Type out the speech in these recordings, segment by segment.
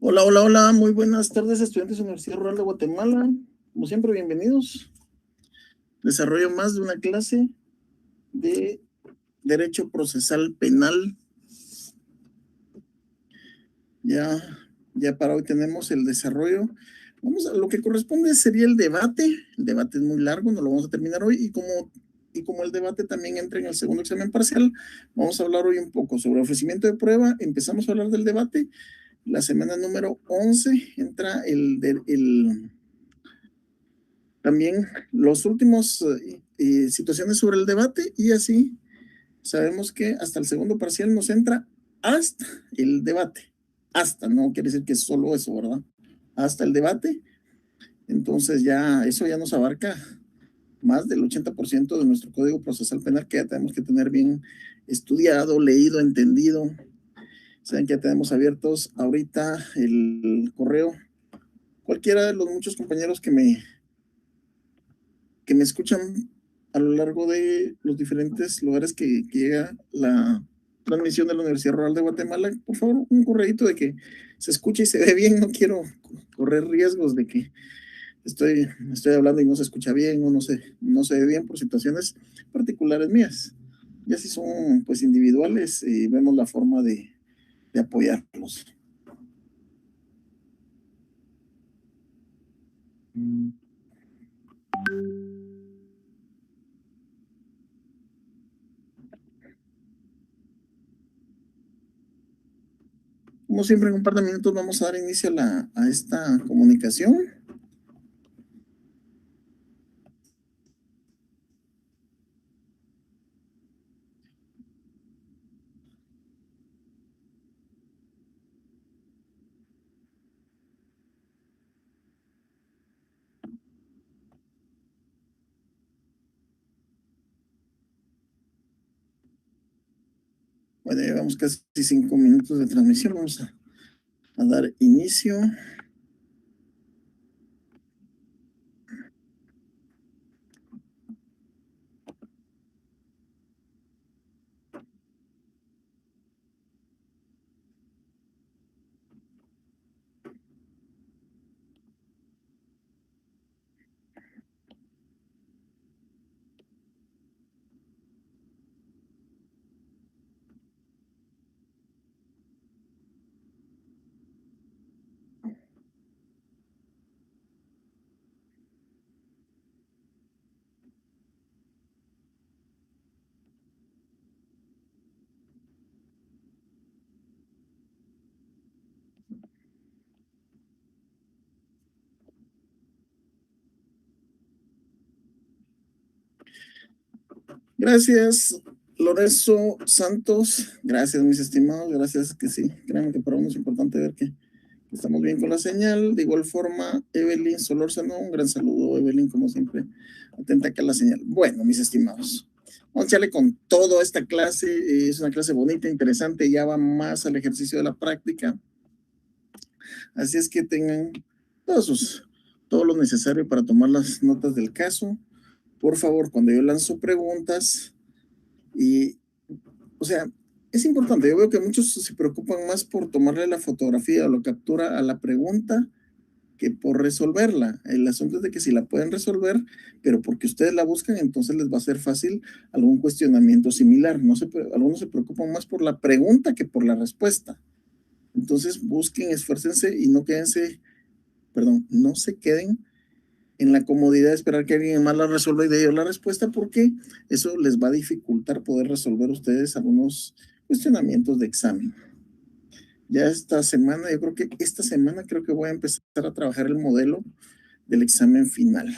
Hola, hola, hola, muy buenas tardes, estudiantes de la Universidad Rural de Guatemala. Como siempre, bienvenidos. Desarrollo más de una clase de Derecho Procesal Penal. Ya para hoy tenemos el desarrollo. Vamos a lo que corresponde sería el debate. El debate es muy largo, no lo vamos a terminar hoy. Y como el debate también entra en el segundo examen parcial, vamos a hablar hoy un poco sobre ofrecimiento de prueba. Empezamos a hablar del debate. La semana número 11 entra también los últimos situaciones sobre el debate, y así sabemos que hasta el segundo parcial nos entra hasta el debate. Hasta, no quiere decir que es solo eso, ¿verdad? Hasta el debate. Entonces ya eso ya nos abarca más del 80% de nuestro Código Procesal Penal, que ya tenemos que tener bien estudiado, leído, entendido. Saben que ya tenemos abiertos ahorita el correo. Cualquiera de los muchos compañeros que me escuchan a lo largo de los diferentes lugares que llega la transmisión de la Universidad Rural de Guatemala, por favor, un correíto de que se escuche y se ve bien. No quiero correr riesgos de que estoy hablando y no se escucha bien o no se ve bien por situaciones particulares mías. Ya si son pues individuales, vemos la forma de apoyarlos. Como siempre, en un par de minutos vamos a dar inicio a esta comunicación. Bueno, llevamos casi 5 minutos de transmisión. Vamos a dar inicio. Gracias, Lorenzo Santos. Gracias, mis estimados. Gracias, que sí. Créanme que para uno es importante ver que estamos bien con la señal. De igual forma, Evelyn Solórzano, un gran saludo, Evelyn, como siempre, atenta acá a la señal. Bueno, mis estimados, vamos a echarle con todo esta clase. Es una clase bonita, interesante, ya va más al ejercicio de la práctica. Así es que tengan todo lo necesario para tomar las notas del caso. Por favor, cuando yo lanzo preguntas, y, o sea, es importante. Yo veo que muchos se preocupan más por tomarle la fotografía o la captura a la pregunta que por resolverla. El asunto es de que si la pueden resolver, pero porque ustedes la buscan, entonces les va a ser fácil algún cuestionamiento similar. Algunos se preocupan más por la pregunta que por la respuesta. Entonces busquen, esfuércense y no se queden en la comodidad de esperar que alguien más la resuelva y de ello la respuesta, porque eso les va a dificultar poder resolver ustedes algunos cuestionamientos de examen. Ya esta semana creo que voy a empezar a trabajar el modelo del examen final.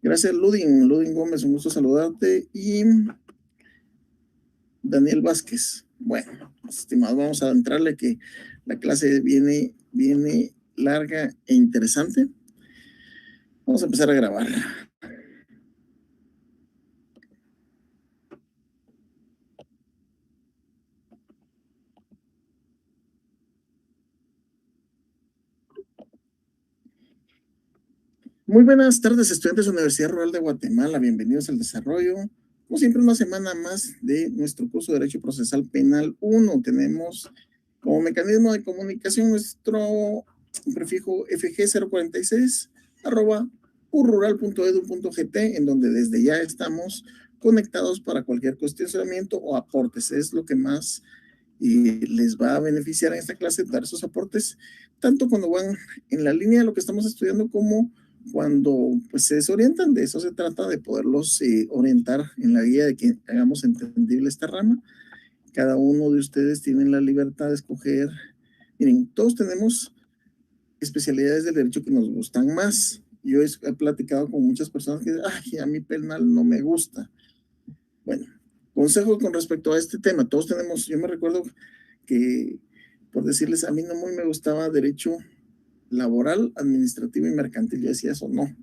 Gracias, Ludin Gómez, un gusto saludarte. Y Daniel Vázquez. Bueno, estimados, vamos a entrarle que la clase viene larga e interesante. Vamos a empezar a grabar. Muy buenas tardes, estudiantes de la Universidad Rural de Guatemala. Bienvenidos al desarrollo. Como siempre, una semana más de nuestro curso de Derecho Procesal Penal 1. Tenemos como mecanismo de comunicación nuestro prefijo FG046 @urrural.edu.gt, en donde desde ya estamos conectados para cualquier cuestionamiento o aportes. Es lo que más les va a beneficiar en esta clase, dar esos aportes, tanto cuando van en la línea de lo que estamos estudiando como cuando pues, se desorientan. De eso se trata, de poderlos orientar en la guía, de que hagamos entendible esta rama. Cada uno de ustedes tiene la libertad de escoger. Miren, todos tenemos especialidades del derecho que nos gustan más. Yo he platicado con muchas personas que dicen, ay, a mí penal no me gusta. Bueno, consejo con respecto a este tema. Todos tenemos, yo me recuerdo que, por decirles, a mí no muy me gustaba derecho laboral, administrativo y mercantil. Yo decía eso, no.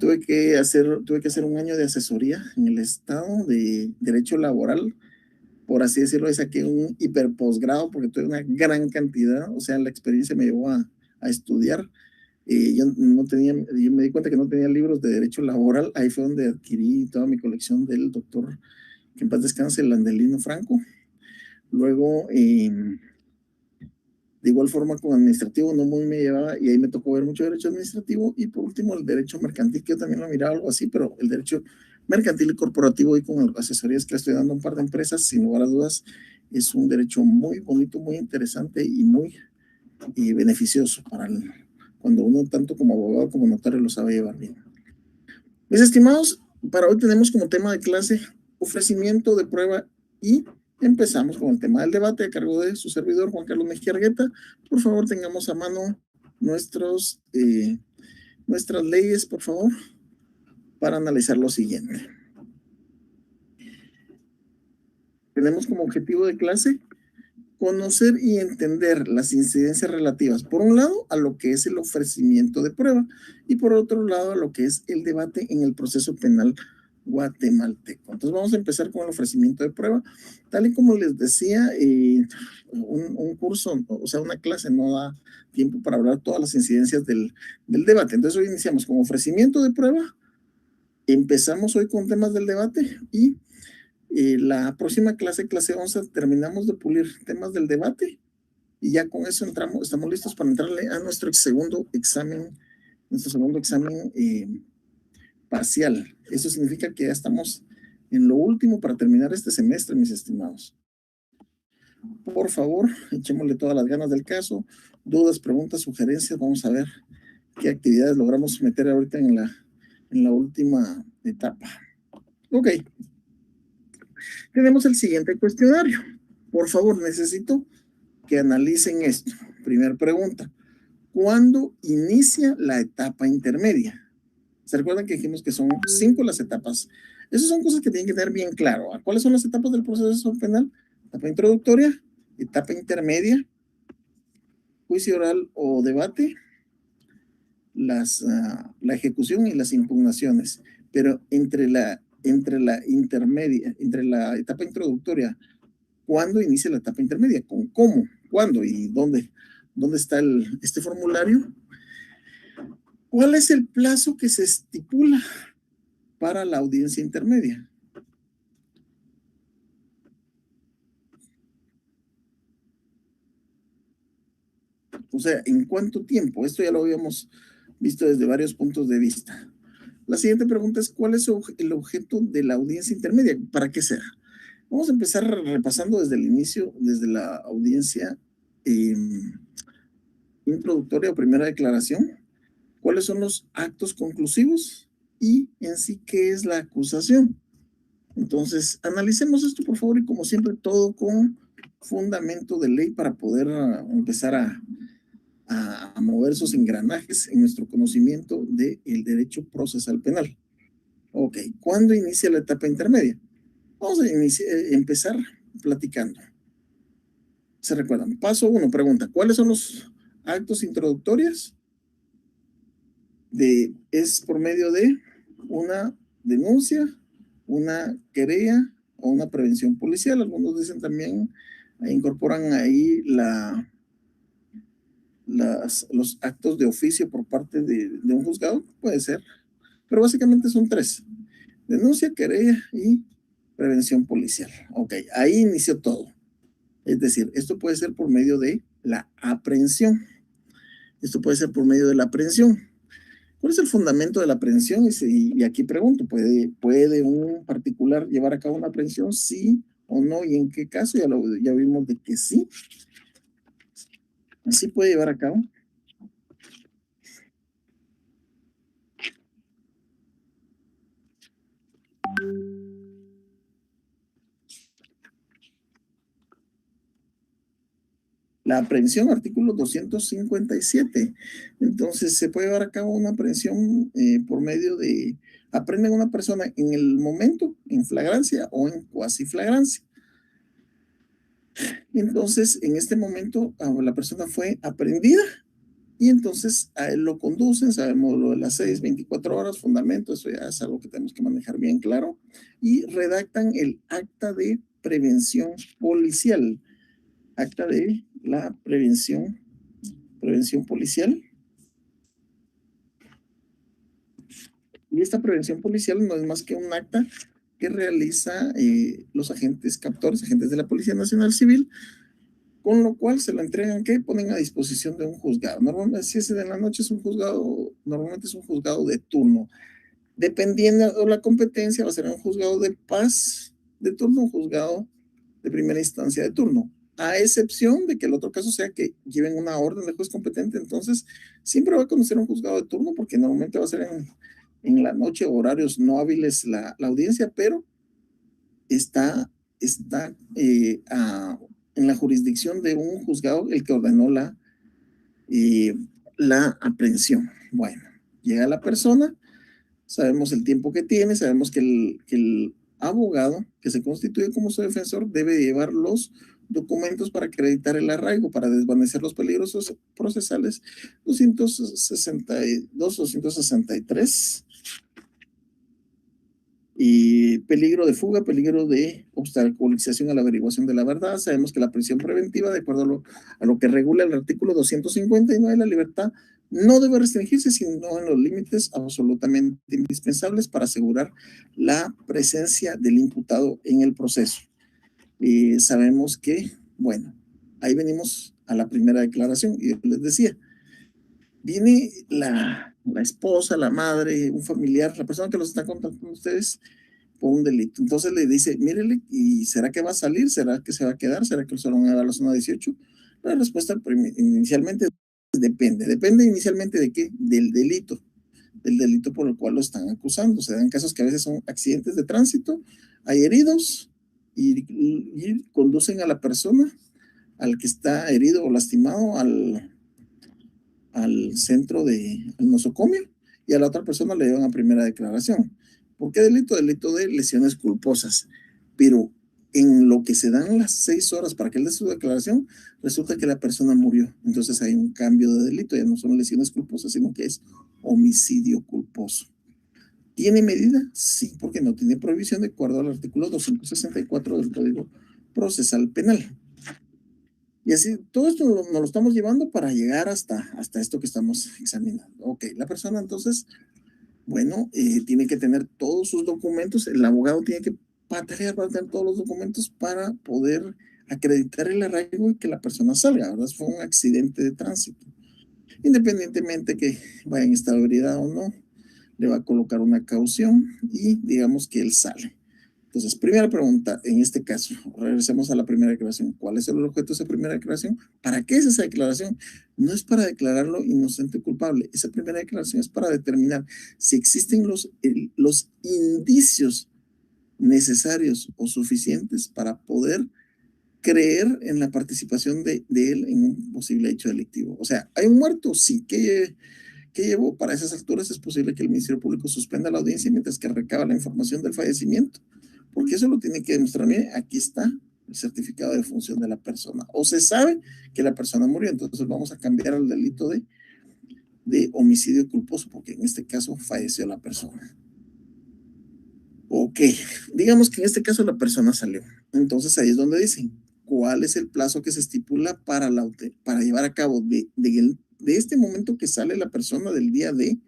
Tuve que hacer un año de asesoría en el estado de derecho laboral, por así decirlo, y saqué un hiper posgrado porque tuve una gran cantidad, o sea, la experiencia me llevó a estudiar. Yo no tenía, yo me di cuenta que no tenía libros de derecho laboral. Ahí fue donde adquirí toda mi colección del doctor, que en paz descanse, Landelino Franco. Luego, de igual forma, con administrativo no muy me llevaba, y ahí me tocó ver mucho derecho administrativo. Y por último, el derecho mercantil, que yo también lo miraba algo así, pero el derecho mercantil y corporativo, y con asesorías que le estoy dando a un par de empresas, sin lugar a dudas, es un derecho muy bonito, muy interesante y muy beneficioso para cuando uno, tanto como abogado como notario, lo sabe llevar bien. Mis estimados, para hoy tenemos como tema de clase ofrecimiento de prueba, y empezamos con el tema del debate a cargo de su servidor Juan Carlos Mejía Argueta. Por favor, tengamos a mano nuestras leyes, por favor, para analizar lo siguiente. Tenemos como objetivo de clase conocer y entender las incidencias relativas, por un lado, a lo que es el ofrecimiento de prueba, y por otro lado, a lo que es el debate en el proceso penal guatemalteco. Entonces vamos a empezar con el ofrecimiento de prueba. Tal y como les decía, un curso, o sea, una clase no da tiempo para hablar todas las incidencias del debate. Entonces hoy iniciamos con ofrecimiento de prueba, empezamos hoy con temas del debate, y la próxima clase, clase 11, terminamos de pulir temas del debate, y ya con eso estamos listos para entrarle a nuestro segundo examen parcial. Eso significa que ya estamos en lo último para terminar este semestre, mis estimados. Por favor, echémosle todas las ganas del caso. Dudas, preguntas, sugerencias. Vamos a ver qué actividades logramos meter ahorita en la última etapa. Ok. Tenemos el siguiente cuestionario. Por favor, necesito que analicen esto. Primera pregunta. ¿Cuándo inicia la etapa intermedia? ¿Se recuerdan que dijimos que son 5 las etapas? Esas son cosas que tienen que tener bien claro. ¿Cuáles son las etapas del proceso penal? Etapa introductoria, etapa intermedia, juicio oral o debate, la ejecución y las impugnaciones. Pero entre la intermedia, entre la etapa introductoria, ¿cuándo inicia la etapa intermedia? ¿Con cómo? ¿Cuándo? ¿Y dónde está este formulario? ¿Cuál es el plazo que se estipula para la audiencia intermedia? O sea, ¿en cuánto tiempo? Esto ya lo habíamos visto desde varios puntos de vista. La siguiente pregunta es, ¿cuál es el objeto de la audiencia intermedia? ¿Para qué será? Vamos a empezar repasando desde el inicio, desde la audiencia introductoria o primera declaración. ¿Cuáles son los actos conclusivos? Y en sí, ¿qué es la acusación? Entonces, analicemos esto, por favor, y como siempre, todo con fundamento de ley para poder empezar a mover esos engranajes en nuestro conocimiento del derecho procesal penal. Ok, ¿cuándo inicia la etapa intermedia? Vamos a empezar platicando. ¿Se recuerdan? Paso 1, pregunta, ¿cuáles son los actos introductorios? Es por medio de una denuncia, una querella o una prevención policial. Algunos dicen también, incorporan ahí los actos de oficio por parte de un juzgado, puede ser, pero básicamente son 3. Denuncia, querella y prevención policial. Ok, ahí inició todo. Es decir, esto puede ser por medio de la aprehensión. Esto puede ser por medio de la aprehensión. ¿Cuál es el fundamento de la aprehensión? Y aquí pregunto, ¿puede un particular llevar a cabo una aprehensión? Sí o no, y en qué caso, ya vimos de que sí. Sí puede llevar a cabo. La aprehensión, artículo 257. Entonces, se puede llevar a cabo una aprehensión por medio de, aprenden a una persona en el momento, en flagrancia o en cuasi flagrancia. Entonces, en este momento, la persona fue aprehendida y entonces a él lo conducen, sabemos lo de las 24 horas, fundamento, eso ya es algo que tenemos que manejar bien claro, y redactan el acta de prevención policial, acta de la prevención policial. Y esta prevención policial no es más que un acta que realiza los agentes captores, agentes de la Policía Nacional Civil, con lo cual se la entregan, que ponen a disposición de un juzgado. Normalmente, si es de la noche, es un juzgado, normalmente es un juzgado de turno. Dependiendo de la competencia, va a ser un juzgado de paz de turno, un juzgado de primera instancia de turno. A excepción de que el otro caso sea que lleven una orden de juez competente, entonces siempre va a conocer un juzgado de turno, porque normalmente va a ser en la noche, horarios no hábiles la audiencia, pero está en la jurisdicción de un juzgado el que ordenó la aprehensión. Bueno, llega la persona, sabemos el tiempo que tiene, sabemos que el abogado que se constituye como su defensor debe llevar los documentos para acreditar el arraigo, para desvanecer los peligros procesales 262, 263 y peligro de fuga, peligro de obstaculización a la averiguación de la verdad. Sabemos que la prisión preventiva, de acuerdo a lo que regula el artículo 259, la libertad no debe restringirse, sino en los límites absolutamente indispensables para asegurar la presencia del imputado en el proceso. Sabemos que, bueno, ahí venimos a la primera declaración, y les decía, viene la esposa, la madre, un familiar, la persona que los está contactando a ustedes por un delito. Entonces le dice, mírele, ¿y será que va a salir? ¿Será que se va a quedar? ¿Será que se lo van a dar a la zona 18? La respuesta inicialmente depende inicialmente de qué, del delito por el cual lo están acusando. Se dan casos que a veces son accidentes de tránsito, hay heridos y conducen a la persona, al que está herido o lastimado, al centro al nosocomio, y a la otra persona le llevan a primera declaración. ¿Por qué delito? Delito de lesiones culposas. Pero en lo que se dan las 6 horas para que él dé su declaración, resulta que la persona murió. Entonces hay un cambio de delito, ya no son lesiones culposas, sino que es homicidio culposo. ¿Tiene medida? Sí, porque no tiene prohibición de acuerdo al artículo 264 del Código Procesal Penal. Y así, todo esto nos lo estamos llevando para llegar hasta esto que estamos examinando. Ok, la persona entonces, bueno, tiene que tener todos sus documentos, el abogado tiene que patalear para tener todos los documentos para poder acreditar el arraigo y que la persona salga, ¿verdad? Fue un accidente de tránsito. Independientemente que vaya en estado de ebriedad o no, le va a colocar una caución y digamos que él sale. Entonces, primera pregunta, en este caso, regresemos a la primera declaración. ¿Cuál es el objeto de esa primera declaración? ¿Para qué es esa declaración? No es para declararlo inocente o culpable. Esa primera declaración es para determinar si existen los indicios necesarios o suficientes para poder creer en la participación de él en un posible hecho delictivo. O sea, ¿hay un muerto? Sí. ¿Qué llevó? Para esas alturas es posible que el Ministerio Público suspenda la audiencia mientras que recaba la información del fallecimiento, porque eso lo tiene que demostrar. Mire, aquí está el certificado de función de la persona, o se sabe que la persona murió, entonces vamos a cambiar el delito de homicidio culposo, porque en este caso falleció la persona. Ok, digamos que en este caso la persona salió, entonces ahí es donde dicen cuál es el plazo que se estipula para llevar a cabo de este momento que sale la persona, del día de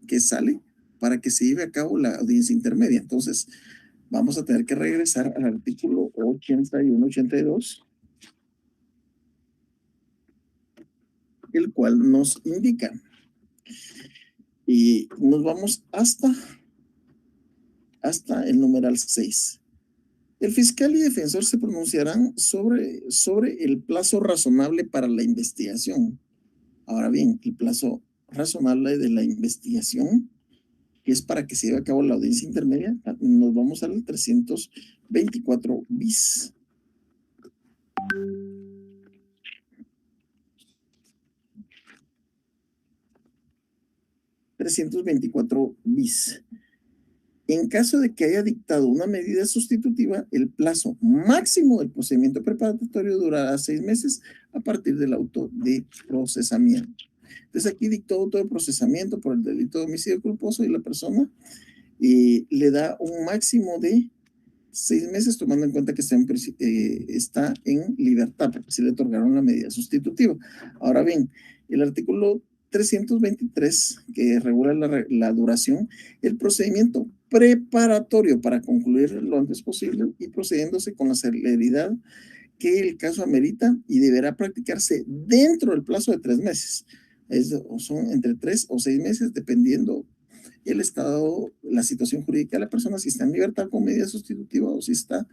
que sale para que se lleve a cabo la audiencia intermedia. Entonces, vamos a tener que regresar al artículo 81-82, el cual nos indica, y nos vamos hasta el numeral 6. El fiscal y defensor se pronunciarán sobre el plazo razonable para la investigación. Ahora bien, el plazo razonable de la investigación, que es para que se lleve a cabo la audiencia intermedia, nos vamos al 324 bis. En caso de que haya dictado una medida sustitutiva, el plazo máximo del procedimiento preparatorio durará 6 meses a partir del auto de procesamiento. Entonces aquí dictó auto de procesamiento por el delito de homicidio culposo y la persona le da un máximo de 6 meses, tomando en cuenta que está en libertad, porque se le otorgaron la medida sustitutiva. Ahora bien, el artículo 323, que regula la duración, el procedimiento preparatorio para concluir lo antes posible y procediéndose con la celeridad que el caso amerita y deberá practicarse dentro del plazo de 3 meses. Son entre 3 o 6 meses, dependiendo el estado, la situación jurídica de la persona, si está en libertad con medida sustitutiva o si está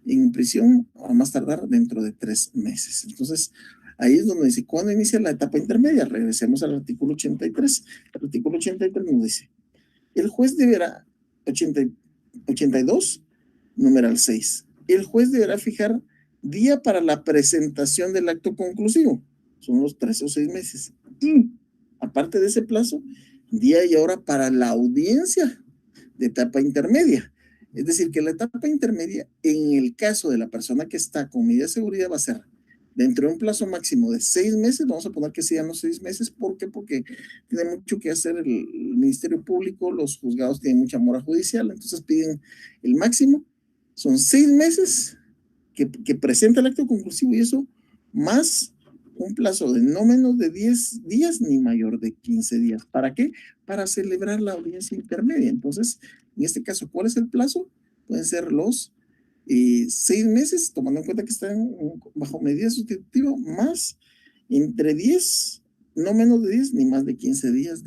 en prisión, a más tardar dentro de 3 meses. Entonces, ahí es donde dice, ¿cuándo inicia la etapa intermedia? Regresemos al artículo 83. El artículo 83 nos dice, el juez deberá, 82, numeral 6, el juez deberá fijar día para la presentación del acto conclusivo. Son los 3 o 6 meses. Y, aparte de ese plazo, día y hora para la audiencia de etapa intermedia. Es decir, que la etapa intermedia, en el caso de la persona que está con medida de seguridad, va a ser dentro de un plazo máximo de 6 meses. Vamos a poner que sean los 6 meses. ¿Por qué? Porque tiene mucho que hacer el Ministerio Público, los juzgados tienen mucha mora judicial, entonces piden el máximo. Son 6 meses que presenta el acto conclusivo, y eso más un plazo de no menos de 10 días ni mayor de 15 días. ¿Para qué? Para celebrar la audiencia intermedia. Entonces, en este caso, ¿cuál es el plazo? Pueden ser los 6 meses, tomando en cuenta que están bajo medida sustitutiva, más entre 10, no menos de 10 ni más de 15 días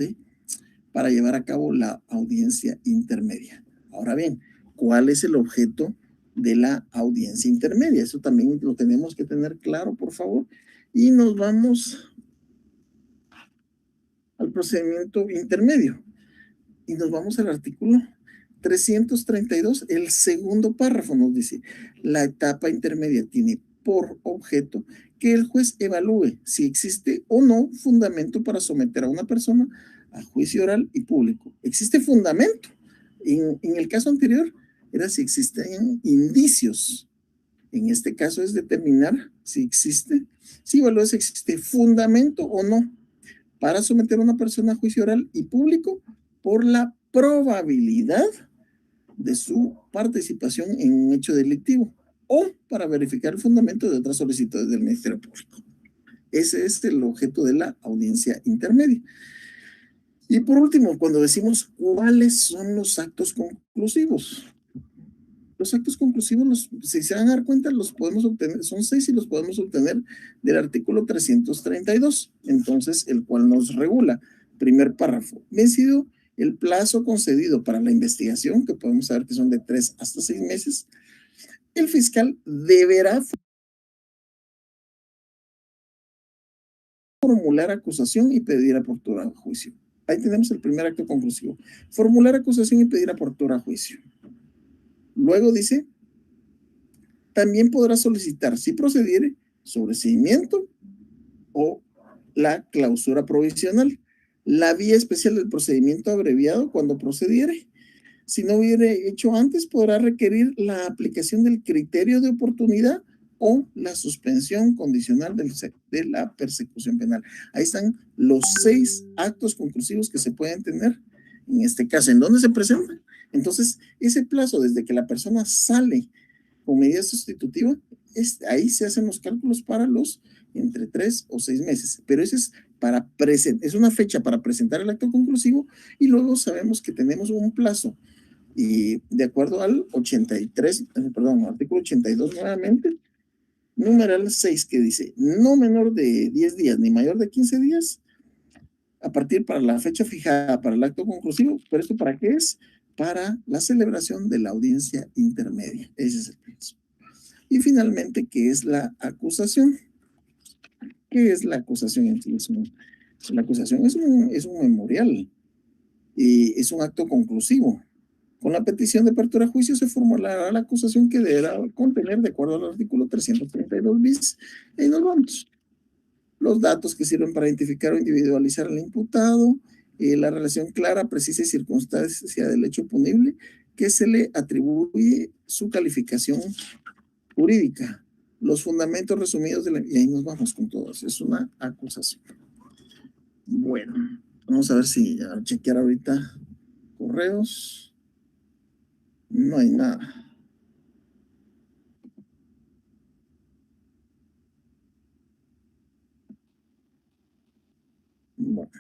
para llevar a cabo la audiencia intermedia. Ahora bien, ¿cuál es el objeto de la audiencia intermedia? Eso también lo tenemos que tener claro, por favor. Y nos vamos al procedimiento intermedio. Y nos vamos al artículo 332, el segundo párrafo nos dice, la etapa intermedia tiene por objeto que el juez evalúe si existe o no fundamento para someter a una persona a juicio oral y público. ¿Existe fundamento? En el caso anterior era si existen indicios. En este caso es determinar si existe, si evalúa si existe fundamento o no para someter a una persona a juicio oral y público por la probabilidad de su participación en un hecho delictivo o para verificar el fundamento de otras solicitudes del Ministerio Público. Ese es el objeto de la audiencia intermedia. Y por último, cuando decimos cuáles son los actos conclusivos. Los actos conclusivos, si se van a dar cuenta, los podemos obtener, son 6 y los podemos obtener del artículo 332, entonces el cual nos regula. Primer párrafo, vencido el plazo concedido para la investigación, que podemos saber que son de 3 hasta 6 meses, el fiscal deberá formular acusación y pedir apertura a juicio. Ahí tenemos el primer acto conclusivo. Formular acusación y pedir apertura a juicio. Luego dice, también podrá solicitar, si procediere, sobreseimiento o la clausura provisional. La vía especial del procedimiento abreviado cuando procediere. Si no hubiere hecho antes, podrá requerir la aplicación del criterio de oportunidad o la suspensión condicional de la persecución penal. Ahí están los 6 actos conclusivos que se pueden tener en este caso. ¿En dónde se presentan? Entonces, ese plazo desde que la persona sale con medida sustitutiva, ahí se hacen los cálculos para los entre 3 o 6 meses, pero ese es es una fecha para presentar el acto conclusivo y luego sabemos que tenemos un plazo y de acuerdo al 83, perdón, artículo 82 nuevamente, numeral 6 que dice no menor de 10 días ni mayor de 15 días a partir para la fecha fijada para el acto conclusivo. ¿Pero esto para qué es? Para la celebración de la audiencia intermedia. Ese es el plazo. Y finalmente, ¿qué es la acusación? ¿Qué es la acusación en sí? La acusación es un memorial y es un acto conclusivo. Con la petición de apertura a juicio se formulará la acusación que deberá contener, de acuerdo al artículo 332 bis, y nos vamos. Los datos que sirven para identificar o individualizar al imputado, la relación clara, precisa y circunstancia del hecho punible que se le atribuye su calificación jurídica, los fundamentos resumidos y ahí nos vamos con todos. Es una acusación. Bueno, vamos a ver si a chequear ahorita correos. No hay nada. Bueno.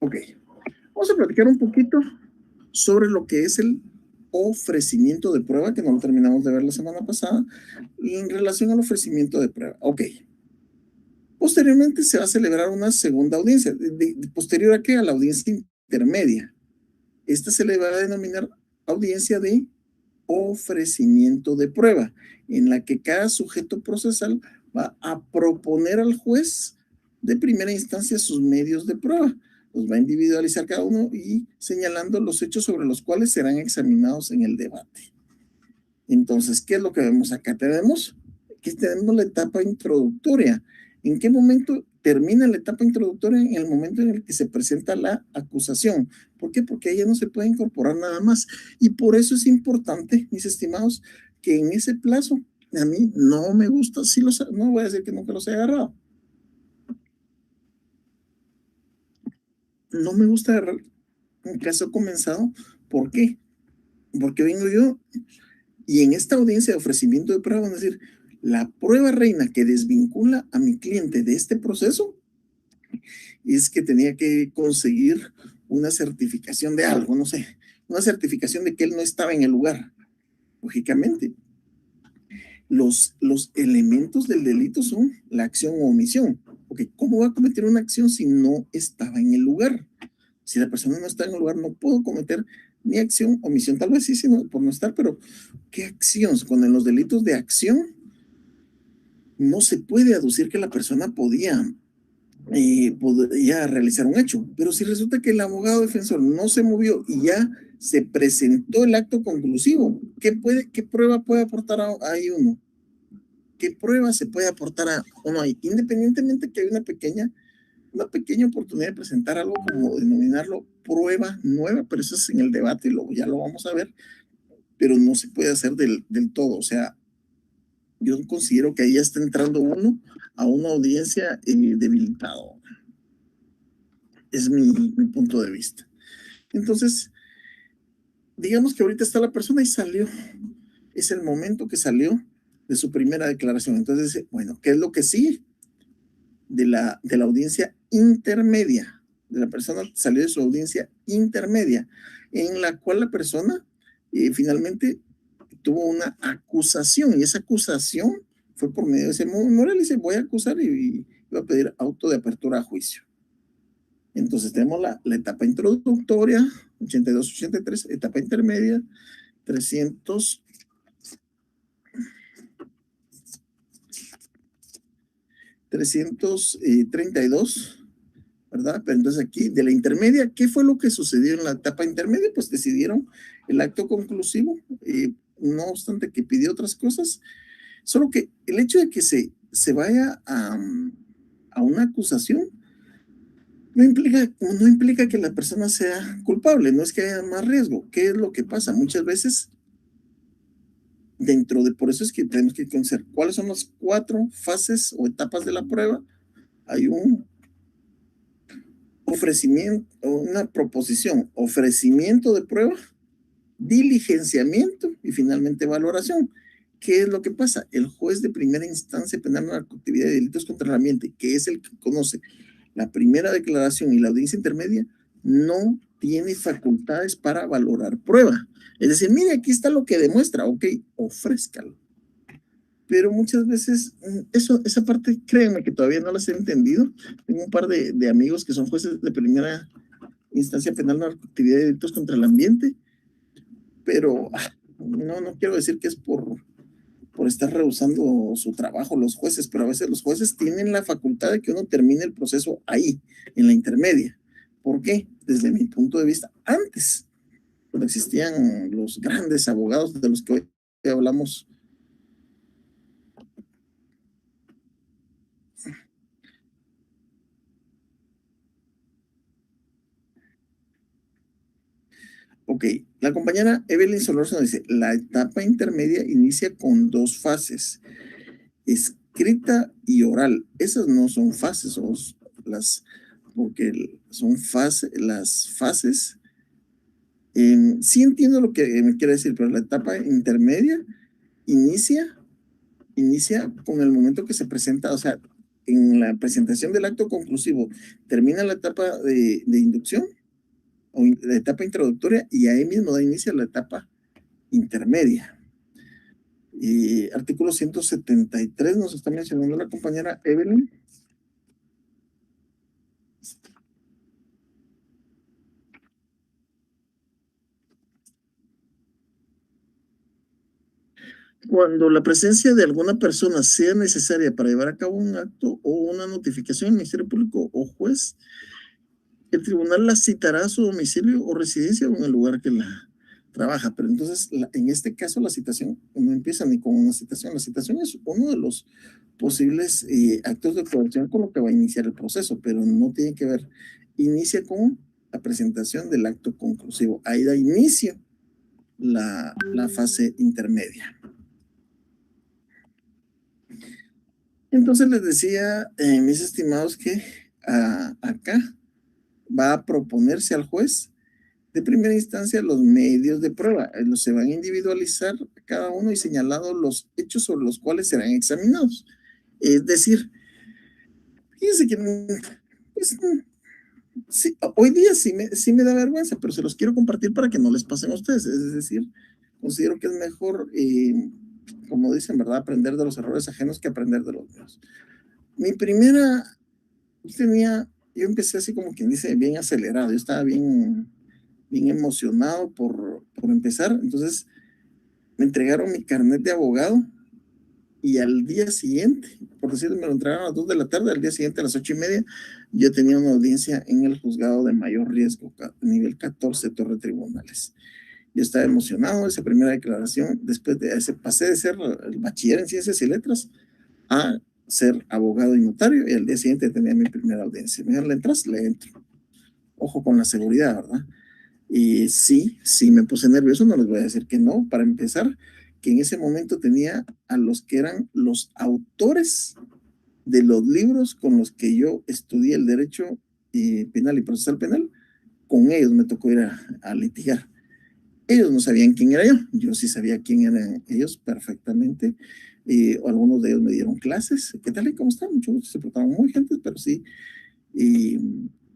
Ok, vamos a platicar un poquito sobre lo que es el ofrecimiento de prueba, que no lo terminamos de ver la semana pasada, en relación al ofrecimiento de prueba. Ok. Posteriormente se va a celebrar una segunda audiencia. ¿Posterior a qué? A la audiencia intermedia. Esta se le va a denominar audiencia de ofrecimiento de prueba, en la que cada sujeto procesal va a proponer al juez de primera instancia sus medios de prueba. Los va a individualizar cada uno y señalando los hechos sobre los cuales serán examinados en el debate. Entonces, ¿qué es lo que vemos acá? Tenemos la etapa introductoria. ¿En qué momento termina la etapa introductoria? En el momento en el que se presenta la acusación. ¿Por qué? Porque ahí ya no se puede incorporar nada más. Y por eso es importante, mis estimados, que en ese plazo, a mí no me gusta, no voy a decir que nunca los he agarrado. No me gusta agarrar un caso comenzado. ¿Por qué? Porque vengo yo y en esta audiencia de ofrecimiento de prueba van a decir, la prueba reina que desvincula a mi cliente de este proceso es que tenía que conseguir una certificación de algo, no sé, una certificación de que él no estaba en el lugar. Lógicamente, los elementos del delito son la acción o omisión. Okay, ¿cómo va a cometer una acción si no estaba en el lugar? Si la persona no está en el lugar, no puedo cometer ni acción, omisión, tal vez sí, sino por no estar, pero ¿qué acción? Cuando en los delitos de acción no se puede aducir que la persona podía realizar un hecho, pero si resulta que el abogado defensor no se movió y ya se presentó el acto conclusivo, ¿qué prueba puede aportar ahí uno? ¿Qué prueba se puede aportar a uno ahí? Independientemente que hay una pequeña oportunidad de presentar algo como denominarlo prueba nueva, pero eso es en el debate y ya lo vamos a ver, pero no se puede hacer del todo. O sea, yo considero que ahí ya está entrando uno a una audiencia debilitado. Es mi punto de vista. Entonces, digamos que ahorita está la persona y salió. Es el momento que salió de su primera declaración. Entonces, bueno, ¿qué es lo que sigue? De la audiencia intermedia. De la persona salió de su audiencia intermedia, en la cual la persona finalmente tuvo una acusación, y esa acusación fue por medio de ese memorial y dice, voy a acusar y voy a pedir auto de apertura a juicio. Entonces tenemos la etapa introductoria, 82-83, etapa intermedia, 332, ¿verdad? Pero entonces aquí, de la intermedia, ¿qué fue lo que sucedió en la etapa intermedia? Pues decidieron el acto conclusivo, no obstante que pidió otras cosas, solo que el hecho de que se vaya a una acusación no implica que la persona sea culpable, no es que haya más riesgo. ¿Qué es lo que pasa? Muchas veces por eso es que tenemos que conocer cuáles son las 4 fases o etapas de la prueba. Hay un ofrecimiento, una proposición, ofrecimiento de prueba, diligenciamiento y finalmente valoración. ¿qué es lo que pasa? El juez de primera instancia penal de narcoactividad y delitos contra el ambiente, que es el que conoce la primera declaración y la audiencia intermedia, no tiene facultades para valorar prueba. Es decir, mire, aquí está lo que demuestra, ok, ofrézcalo. Pero muchas veces, esa parte, créanme que todavía no las he entendido. Tengo un par de amigos que son jueces de primera instancia penal, narcoactividad y delitos contra el ambiente, pero no quiero decir que es por estar rehusando su trabajo los jueces, pero a veces los jueces tienen la facultad de que uno termine el proceso ahí, en la intermedia. ¿Por qué? Desde mi punto de vista, antes, cuando existían los grandes abogados de los que hoy hablamos. Ok, la compañera Evelyn Solórzano dice, la etapa intermedia inicia con dos fases, escrita y oral. Esas no son fases, porque son las fases. Sí entiendo lo que me quiere decir, pero la etapa intermedia inicia, inicia con el momento que se presenta, o sea, en la presentación del acto conclusivo, termina la etapa de inducción o la etapa introductoria y ahí mismo da inicio a la etapa intermedia. Y artículo 173 nos está mencionando la compañera Evelyn. Cuando la presencia de alguna persona sea necesaria para llevar a cabo un acto o una notificación al Ministerio Público o juez, el tribunal la citará a su domicilio o residencia o en el lugar que la trabaja. Pero entonces, en este caso, la citación no empieza ni con una citación. La citación es uno de los posibles actos de coerción con lo que va a iniciar el proceso, pero no tiene que ver. Inicia con la presentación del acto conclusivo. Ahí da inicio la fase intermedia. Entonces les decía, mis estimados, que acá va a proponerse al juez de primera instancia los medios de prueba. Se van a individualizar cada uno y señalados los hechos sobre los cuales serán examinados. Es decir, fíjense que pues, sí, hoy día sí me da vergüenza, pero se los quiero compartir para que no les pasen a ustedes. Es decir, considero que es mejor, como dicen, ¿verdad?, aprender de los errores ajenos que aprender de los míos. Mi primera, yo empecé así como quien dice, bien acelerado. Yo estaba bien emocionado por empezar. Entonces me entregaron mi carnet de abogado y al día siguiente, por decirlo, me lo entregaron a las 2 de la tarde, al día siguiente a las 8:30, yo tenía una audiencia en el juzgado de mayor riesgo, nivel 14, Torre Tribunales. Yo estaba emocionado, esa primera declaración, después de ese, pasé de ser el bachiller en ciencias y letras a ser abogado y notario, y al día siguiente tenía mi primera audiencia. Me dijeron, ¿le entras? Le entro. Ojo con la seguridad, ¿verdad? Y sí me puse nervioso, no les voy a decir que no. Para empezar, que en ese momento tenía a los que eran los autores de los libros con los que yo estudié el derecho penal y procesal penal. Con ellos me tocó ir a litigar. Ellos no sabían quién era yo sí sabía quién eran ellos perfectamente. Algunos de ellos me dieron clases. ¿Qué tal y cómo están? Mucho gusto, se portaban muy gentes, pero sí. Y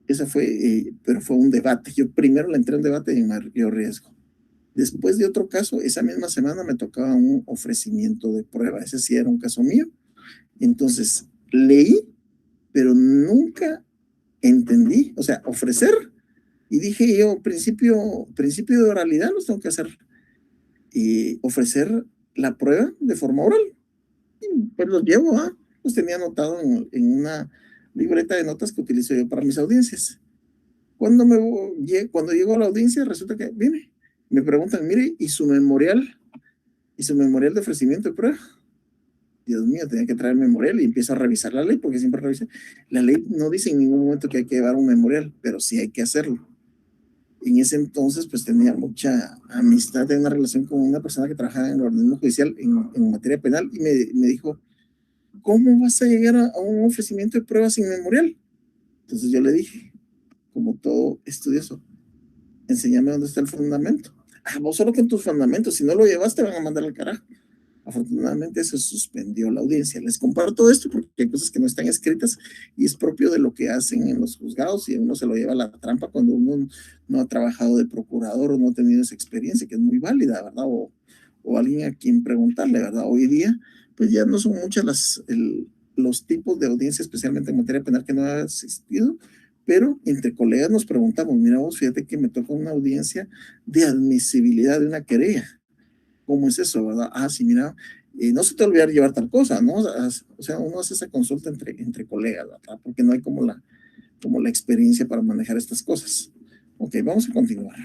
esa fue, pero fue un debate. Yo primero le entré en debate en mayor riesgo. Después de otro caso, esa misma semana me tocaba un ofrecimiento de prueba. Ese sí era un caso mío. Entonces, leí, pero nunca entendí. O sea, ofrecer. Y dije yo, principio de oralidad los tengo que hacer. Y ofrecer la prueba de forma oral. Y pues los llevo, los tenía anotado en una libreta de notas que utilizo yo para mis audiencias. Cuando llego a la audiencia, resulta que viene, me preguntan, mire, ¿y su memorial? ¿Y su memorial de ofrecimiento de prueba? Dios mío, tenía que traer memorial y empiezo a revisar la ley, porque siempre revisé. La ley no dice en ningún momento que hay que llevar un memorial, pero sí hay que hacerlo. En ese entonces, pues tenía mucha amistad, tenía una relación con una persona que trabajaba en el organismo judicial en materia penal y me dijo, ¿cómo vas a llegar a un ofrecimiento de pruebas sin memorial? Entonces yo le dije, como todo estudioso, enséñame dónde está el fundamento. Vos solo con tus fundamentos, si no lo llevas te van a mandar al carajo. Afortunadamente se suspendió la audiencia. Les comparto esto porque hay cosas que no están escritas y es propio de lo que hacen en los juzgados y uno se lo lleva a la trampa cuando uno no ha trabajado de procurador o no ha tenido esa experiencia, que es muy válida, ¿verdad? O alguien a quien preguntarle, ¿verdad? Hoy día, pues ya no son muchas los tipos de audiencia, especialmente en materia penal, que no ha existido, pero entre colegas nos preguntamos, mira vos, fíjate que me toca una audiencia de admisibilidad de una querella. ¿Cómo es eso, verdad? Ah, sí, mira, no se te olvidar llevar tal cosa, ¿no? O sea, uno hace esa consulta entre colegas, ¿verdad? Porque no hay como la experiencia para manejar estas cosas. Ok, vamos a continuar.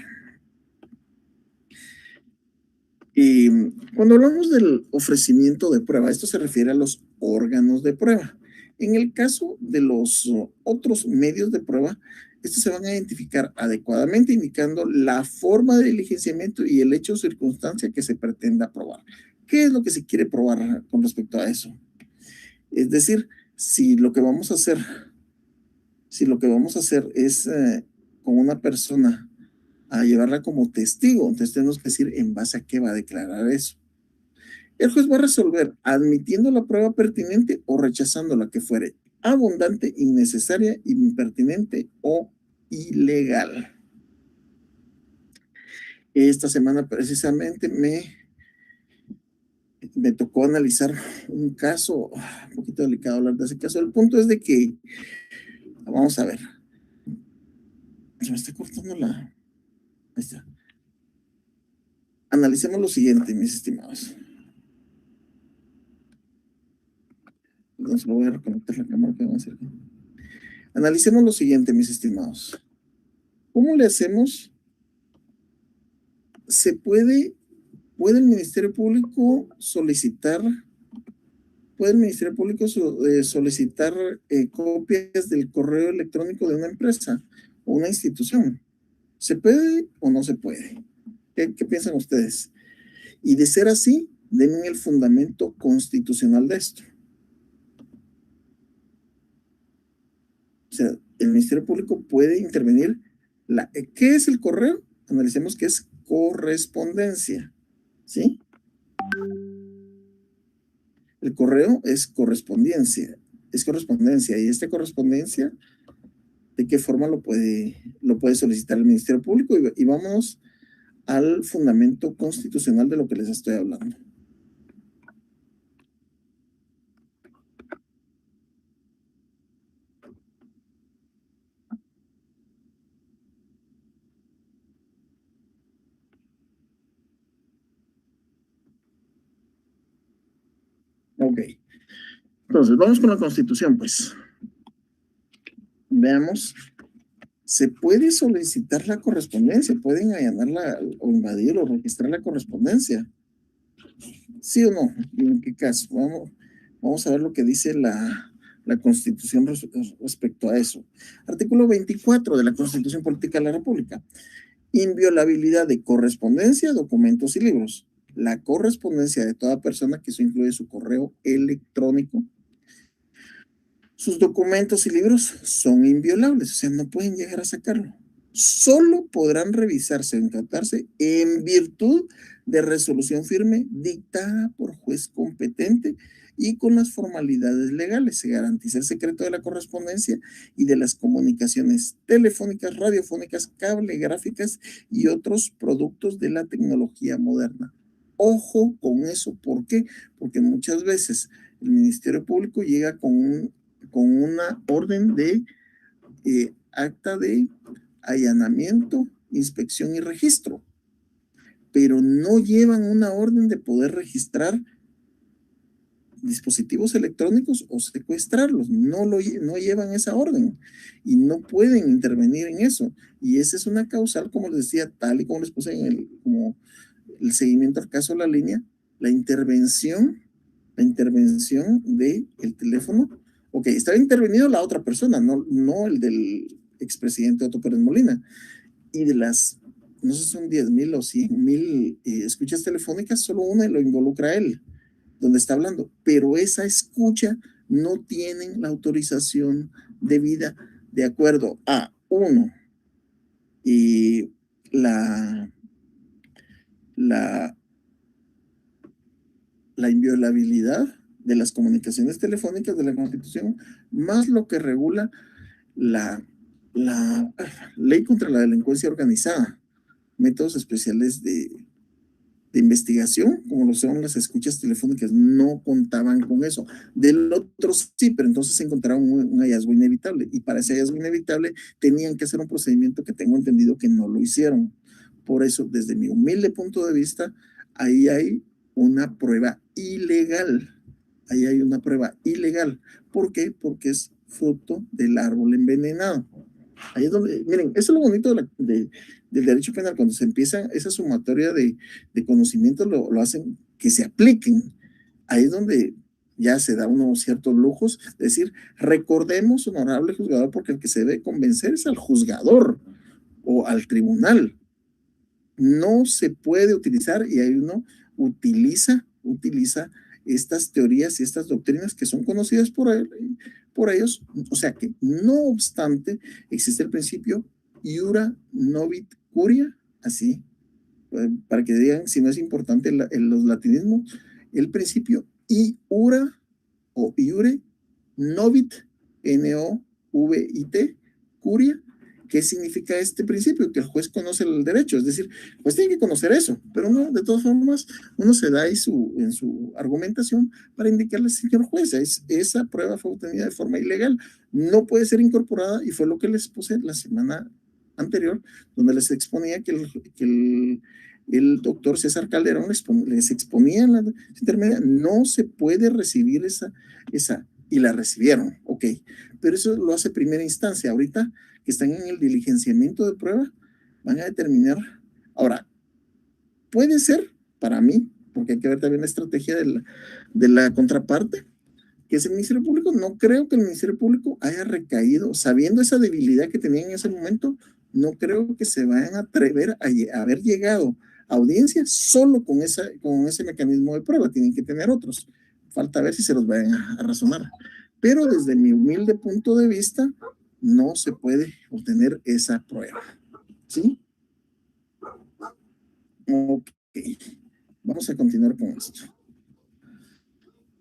Y cuando hablamos del ofrecimiento de prueba, esto se refiere a los órganos de prueba. En el caso de los otros medios de prueba, estos se van a identificar adecuadamente indicando la forma de diligenciamiento y el hecho o circunstancia que se pretenda probar. ¿Qué es lo que se quiere probar con respecto a eso? Es decir, si lo que vamos a hacer, si lo que vamos a hacer es con una persona a llevarla como testigo, entonces tenemos que decir en base a qué va a declarar eso. El juez va a resolver admitiendo la prueba pertinente o rechazando la que fuere abundante, innecesaria, impertinente o ilegal. Esta semana precisamente me tocó analizar un caso, un poquito delicado hablar de ese caso. El punto es de que, vamos a ver, se me está cortando la... Ahí está. Analicemos lo siguiente, mis estimados. No se lo voy a reconectar la cámara que va a hacer. Analicemos lo siguiente, mis estimados. ¿Cómo le hacemos? ¿Puede el Ministerio Público solicitar, solicitar copias del correo electrónico de una empresa o una institución? ¿Se puede o no se puede? ¿Qué piensan ustedes? Y de ser así, denme el fundamento constitucional de esto. O sea, el Ministerio Público puede intervenir. ¿Qué es el correo? Analicemos qué es correspondencia. ¿Sí? El correo es correspondencia. Es correspondencia. Y esta correspondencia, ¿de qué forma lo puede solicitar el Ministerio Público? Y vamos al fundamento constitucional de lo que les estoy hablando. Ok. Entonces, vamos con la Constitución, pues. Veamos. Se puede solicitar la correspondencia, pueden allanarla o invadir o registrar la correspondencia. ¿Sí o no? ¿En qué caso? Vamos a ver lo que dice la Constitución respecto a eso. Artículo 24 de la Constitución Política de la República. Inviolabilidad de correspondencia, documentos y libros. La correspondencia de toda persona, que eso incluye su correo electrónico, sus documentos y libros son inviolables, o sea, no pueden llegar a sacarlo. Solo podrán revisarse o tratarse en virtud de resolución firme dictada por juez competente y con las formalidades legales. Se garantiza el secreto de la correspondencia y de las comunicaciones telefónicas, radiofónicas, cablegráficas y otros productos de la tecnología moderna. Ojo con eso, ¿por qué? Porque muchas veces el Ministerio Público llega con una orden de acta de allanamiento, inspección y registro, pero no llevan una orden de poder registrar dispositivos electrónicos o secuestrarlos, no llevan esa orden y no pueden intervenir en eso. Y esa es una causal, como les decía, tal y como les puse como el seguimiento al caso de la línea, la intervención del teléfono. Ok, estaba intervenido la otra persona, no el del expresidente Otto Pérez Molina. Y de las, no sé si son 10,000 o 100,000 escuchas telefónicas, solo una lo involucra a él, donde está hablando. Pero esa escucha no tienen la autorización debida de acuerdo a, uno, y la la inviolabilidad de las comunicaciones telefónicas de la Constitución, más lo que regula la ley contra la delincuencia organizada, métodos especiales de investigación, como lo son las escuchas telefónicas, no contaban con eso. Del otro sí, pero entonces encontraron un hallazgo inevitable, y para ese hallazgo inevitable tenían que hacer un procedimiento que tengo entendido que no lo hicieron. Por eso, desde mi humilde punto de vista, ahí hay una prueba ilegal. Ahí hay una prueba ilegal. ¿Por qué? Porque es fruto del árbol envenenado. Ahí es donde, miren, eso es lo bonito del derecho penal, cuando se empieza esa sumatoria de conocimientos, lo hacen que se apliquen. Ahí es donde ya se da unos ciertos lujos, es decir, recordemos, honorable juzgador, porque el que se debe convencer es al juzgador o al tribunal. No se puede utilizar, y ahí uno utiliza estas teorías y estas doctrinas que son conocidas por ellos, o sea que no obstante existe el principio iura novit curia, así, para que digan si no es importante los latinismos, el principio iura o iure novit, N-O-V-I-T, curia. ¿Qué significa este principio? Que el juez conoce el derecho, es decir, pues tiene que conocer eso, pero no, de todas formas, uno se da en su argumentación para indicarle, señor juez, esa prueba fue obtenida de forma ilegal, no puede ser incorporada, y fue lo que les puse la semana anterior, donde les exponía que el doctor César Calderón les exponía en la intermedia, no se puede recibir esa, y la recibieron, ok, pero eso lo hace primera instancia. Ahorita que están en el diligenciamiento de prueba, van a determinar. Ahora, puede ser, para mí, porque hay que ver también la estrategia de la contraparte, que es el Ministerio Público. No creo que el Ministerio Público haya recaído, sabiendo esa debilidad que tenían en ese momento, no creo que se vayan a atrever a haber llegado a audiencia solo con ese mecanismo de prueba. Tienen que tener otros. Falta ver si se los vayan a razonar. Pero desde mi humilde punto de vista, no se puede obtener esa prueba. ¿Sí? Ok. Vamos a continuar con esto.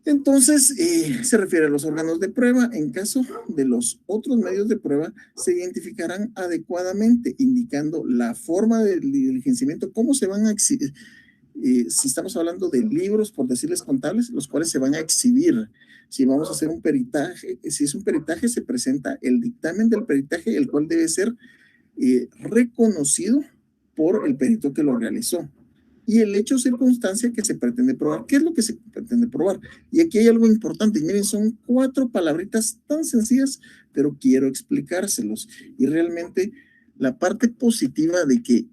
Entonces, se refiere a los órganos de prueba. En caso de los otros medios de prueba, se identificarán adecuadamente, indicando la forma de diligenciamiento, cómo se van a exhibir. Si estamos hablando de libros, por decirles contables, los cuales se van a exhibir. Si vamos a hacer un peritaje, si es un peritaje, se presenta el dictamen del peritaje, el cual debe ser reconocido por el perito que lo realizó. Y el hecho o circunstancia que se pretende probar. ¿Qué es lo que se pretende probar? Y aquí hay algo importante. Y miren, son 4 palabritas tan sencillas, pero quiero explicárselos. Y realmente la parte positiva de que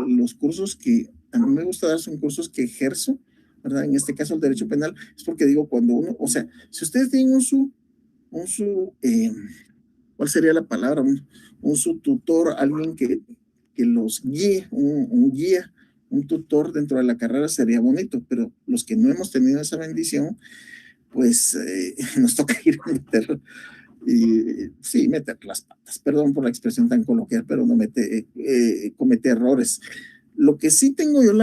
los cursos que a mí me gusta dar son cursos que ejerzo, ¿verdad? En este caso el derecho penal, es porque digo, cuando uno, o sea, si ustedes tienen ¿cuál sería la palabra? Un su tutor, alguien que los guíe, un guía, un tutor dentro de la carrera sería bonito, pero los que no hemos tenido esa bendición, pues nos toca ir a meter, sí, meter las patas, perdón por la expresión tan coloquial, pero no comete errores. Lo que sí tengo yo el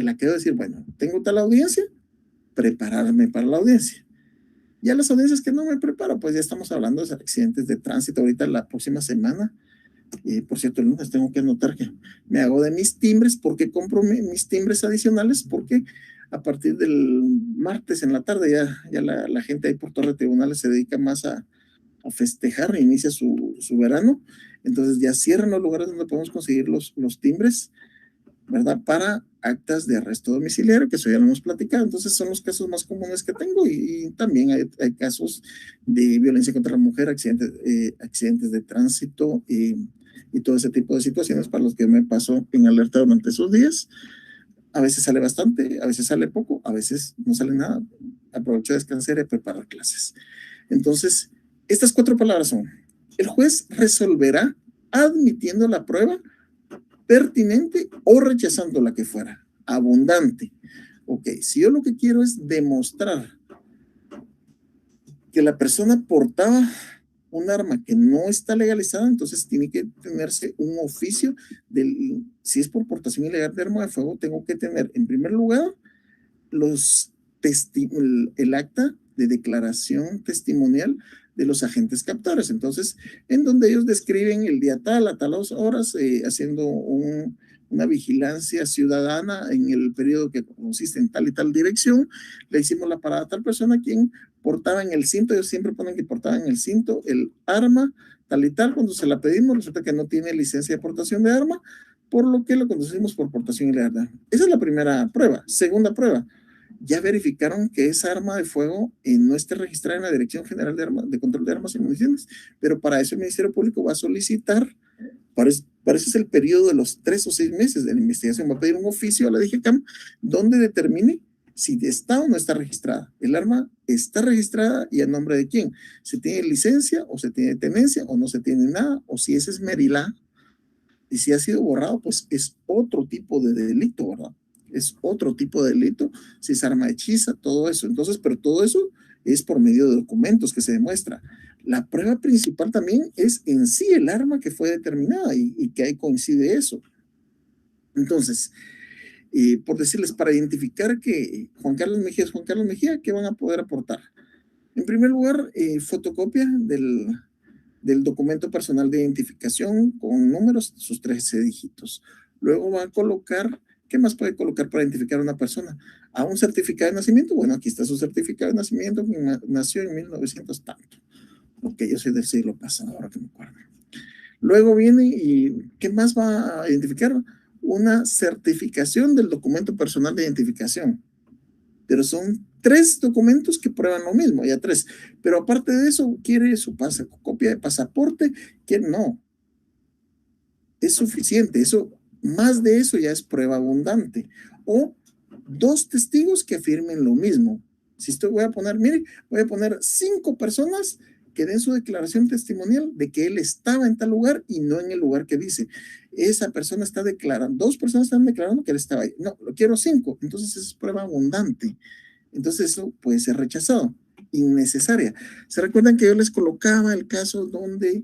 aquello de decir, bueno, tengo tal audiencia, prepararme para la audiencia. Ya las audiencias que no me preparo, pues ya estamos hablando de accidentes de tránsito. Ahorita la próxima semana, por cierto, el lunes tengo que anotar que me hago de mis timbres. Porque compro mis timbres adicionales? Porque a partir del martes en la tarde ya la gente ahí por Torre Tribunales se dedica más a festejar, inicia su verano. Entonces ya cierran los lugares donde podemos conseguir los timbres, ¿verdad? Para actas de arresto domiciliario, que eso ya lo hemos platicado. Entonces son los casos más comunes que tengo, y también hay casos de violencia contra la mujer, accidentes de tránsito y todo ese tipo de situaciones para los que me paso en alerta durante esos días. A veces sale bastante, a veces sale poco, a veces no sale nada. Aprovecho de descansar y preparar clases. Entonces, estas 4 palabras son: el juez resolverá admitiendo la prueba pertinente o rechazando la que fuera abundante. Ok, si yo lo que quiero es demostrar que la persona portaba un arma que no está legalizada, entonces tiene que tenerse un oficio si es por portación ilegal de arma de fuego, tengo que tener en primer lugar el acta de declaración testimonial de los agentes captores. Entonces, en donde ellos describen el día tal, a tal horas, haciendo una vigilancia ciudadana en el periodo que consiste en tal y tal dirección, le hicimos la parada a tal persona quien portaba en el cinto, ellos siempre ponen que portaba en el cinto el arma tal y tal, cuando se la pedimos resulta que no tiene licencia de portación de arma, por lo que lo conducimos por portación ilegal. Esa es la primera prueba. Segunda prueba, ya verificaron que esa arma de fuego no esté registrada en la Dirección General de Control de Armas y Municiones, pero para eso el Ministerio Público va a solicitar, para eso es el periodo de los 3 o 6 meses de la investigación, va a pedir un oficio a la DGCAM donde determine si está o no está registrada. El arma está registrada y a nombre de quién. ¿Se tiene licencia o se tiene tenencia o no se tiene nada? O si ese es Merilá y si ha sido borrado, pues es otro tipo de delito, ¿verdad? Es otro tipo de delito, si es arma hechiza, todo eso. Entonces, pero todo eso es por medio de documentos que se demuestra. La prueba principal también es en sí el arma que fue determinada y que ahí coincide eso. Entonces, por decirles, para identificar que Juan Carlos Mejía es Juan Carlos Mejía, ¿qué van a poder aportar? En primer lugar, fotocopia del documento personal de identificación con números, sus 13 dígitos. Luego va a colocar, ¿qué más puede colocar para identificar a una persona? A un certificado de nacimiento, bueno, aquí está su certificado de nacimiento, que nació en 1900 tanto, porque yo soy del siglo pasado, ahora que me acuerdo. Luego viene y ¿qué más va a identificar? Una certificación del documento personal de identificación. Pero son 3 documentos que prueban lo mismo, ya 3. Pero aparte de eso, quiere su copia de pasaporte, que no. Es suficiente, eso, más de eso ya es prueba abundante. O 2 testigos que afirmen lo mismo. Si estoy, voy a poner, mire, voy a poner 5 personas que den su declaración testimonial de que él estaba en tal lugar y no en el lugar que dice. Esa persona está declarando, 2 personas están declarando que él estaba ahí. No, lo quiero 5. Entonces es prueba abundante. Entonces eso puede ser rechazado, innecesaria. ¿Se recuerdan que yo les colocaba el caso donde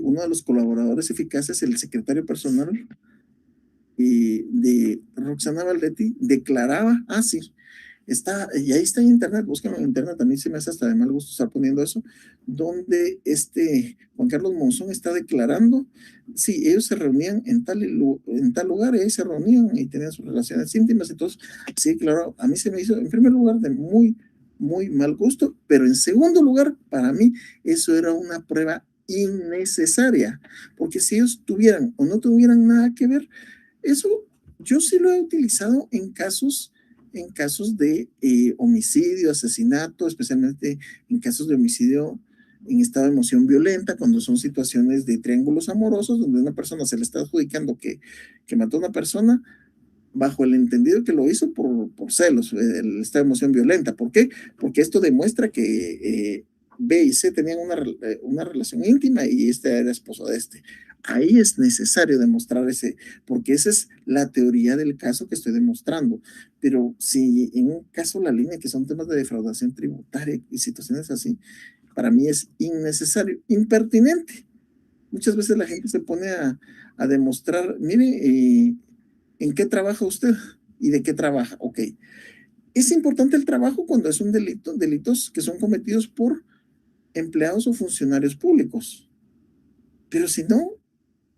uno de los colaboradores eficaces, el secretario personal de Roxana Valdetti, declaraba, sí, está, y ahí está en internet, búsquenlo en internet, también se me hace hasta de mal gusto estar poniendo eso, donde Juan Carlos Monzón está declarando, sí, ellos se reunían en tal lugar, y ahí se reunían y tenían sus relaciones íntimas, entonces, sí, claro, a mí se me hizo, en primer lugar, de muy, muy mal gusto, pero en segundo lugar, para mí, eso era una prueba innecesaria, porque si ellos tuvieran o no tuvieran nada que ver, eso yo sí lo he utilizado en casos de homicidio, asesinato, especialmente en casos de homicidio en estado de emoción violenta, cuando son situaciones de triángulos amorosos, donde una persona se le está adjudicando que mató a una persona bajo el entendido que lo hizo por celos, el estado de emoción violenta. ¿Por qué? Porque esto demuestra que B y C tenían una relación íntima y este era esposo de este. Ahí es necesario demostrar porque esa es la teoría del caso que estoy demostrando. Pero si en un caso la línea, que son temas de defraudación tributaria y situaciones así, para mí es innecesario, impertinente. Muchas veces la gente se pone a demostrar, mire, ¿en qué trabaja usted? ¿Y de qué trabaja? Ok. Es importante el trabajo cuando es un delito, delitos que son cometidos por empleados o funcionarios públicos. Pero si no,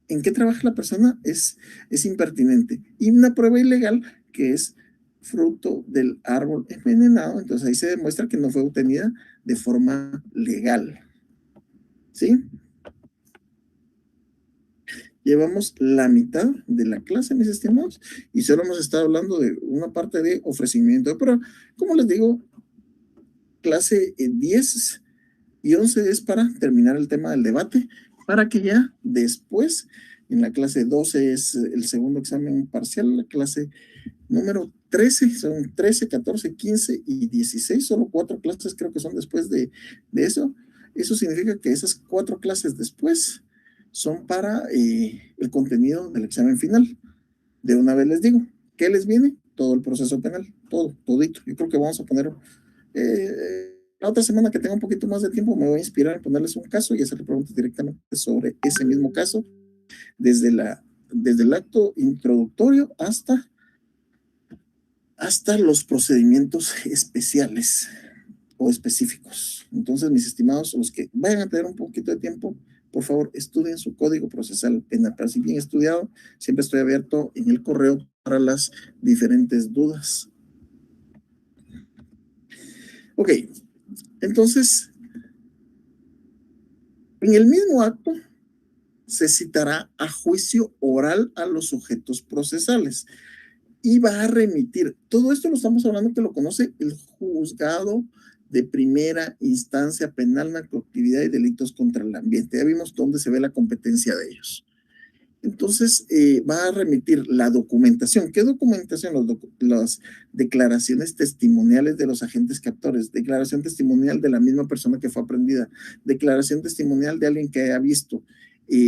¿en qué trabaja la persona? Es impertinente. Y una prueba ilegal que es fruto del árbol envenenado, entonces ahí se demuestra que no fue obtenida de forma legal. ¿Sí? Llevamos la mitad de la clase, mis estimados, y solo hemos estado hablando de una parte de ofrecimiento. Pero, como les digo, clase 10 y 11 es para terminar el tema del debate, para que ya después, en la clase 12 es el segundo examen parcial, la clase número 13, son 13, 14, 15 y 16, solo 4 clases creo que son después de eso. Eso significa que esas 4 clases después son para el contenido del examen final. De una vez les digo, ¿qué les viene? Todo el proceso penal, todo, todito. Yo creo que vamos a poner La otra semana que tenga un poquito más de tiempo me voy a inspirar en ponerles un caso y hacerle preguntas directamente sobre ese mismo caso, desde el acto introductorio hasta los procedimientos especiales o específicos. Entonces, mis estimados, los que vayan a tener un poquito de tiempo, por favor, estudien su Código Procesal Penal. Pero si bien estudiado, siempre estoy abierto en el correo para las diferentes dudas. Ok, entonces, en el mismo acto se citará a juicio oral a los sujetos procesales y va a remitir. Todo esto lo estamos hablando que lo conoce el juzgado de primera instancia penal, narcoactividad y delitos contra el ambiente. Ya vimos dónde se ve la competencia de ellos. Entonces, va a remitir la documentación. ¿Qué documentación? Las declaraciones testimoniales de los agentes captores, declaración testimonial de la misma persona que fue aprendida, declaración testimonial de alguien que haya visto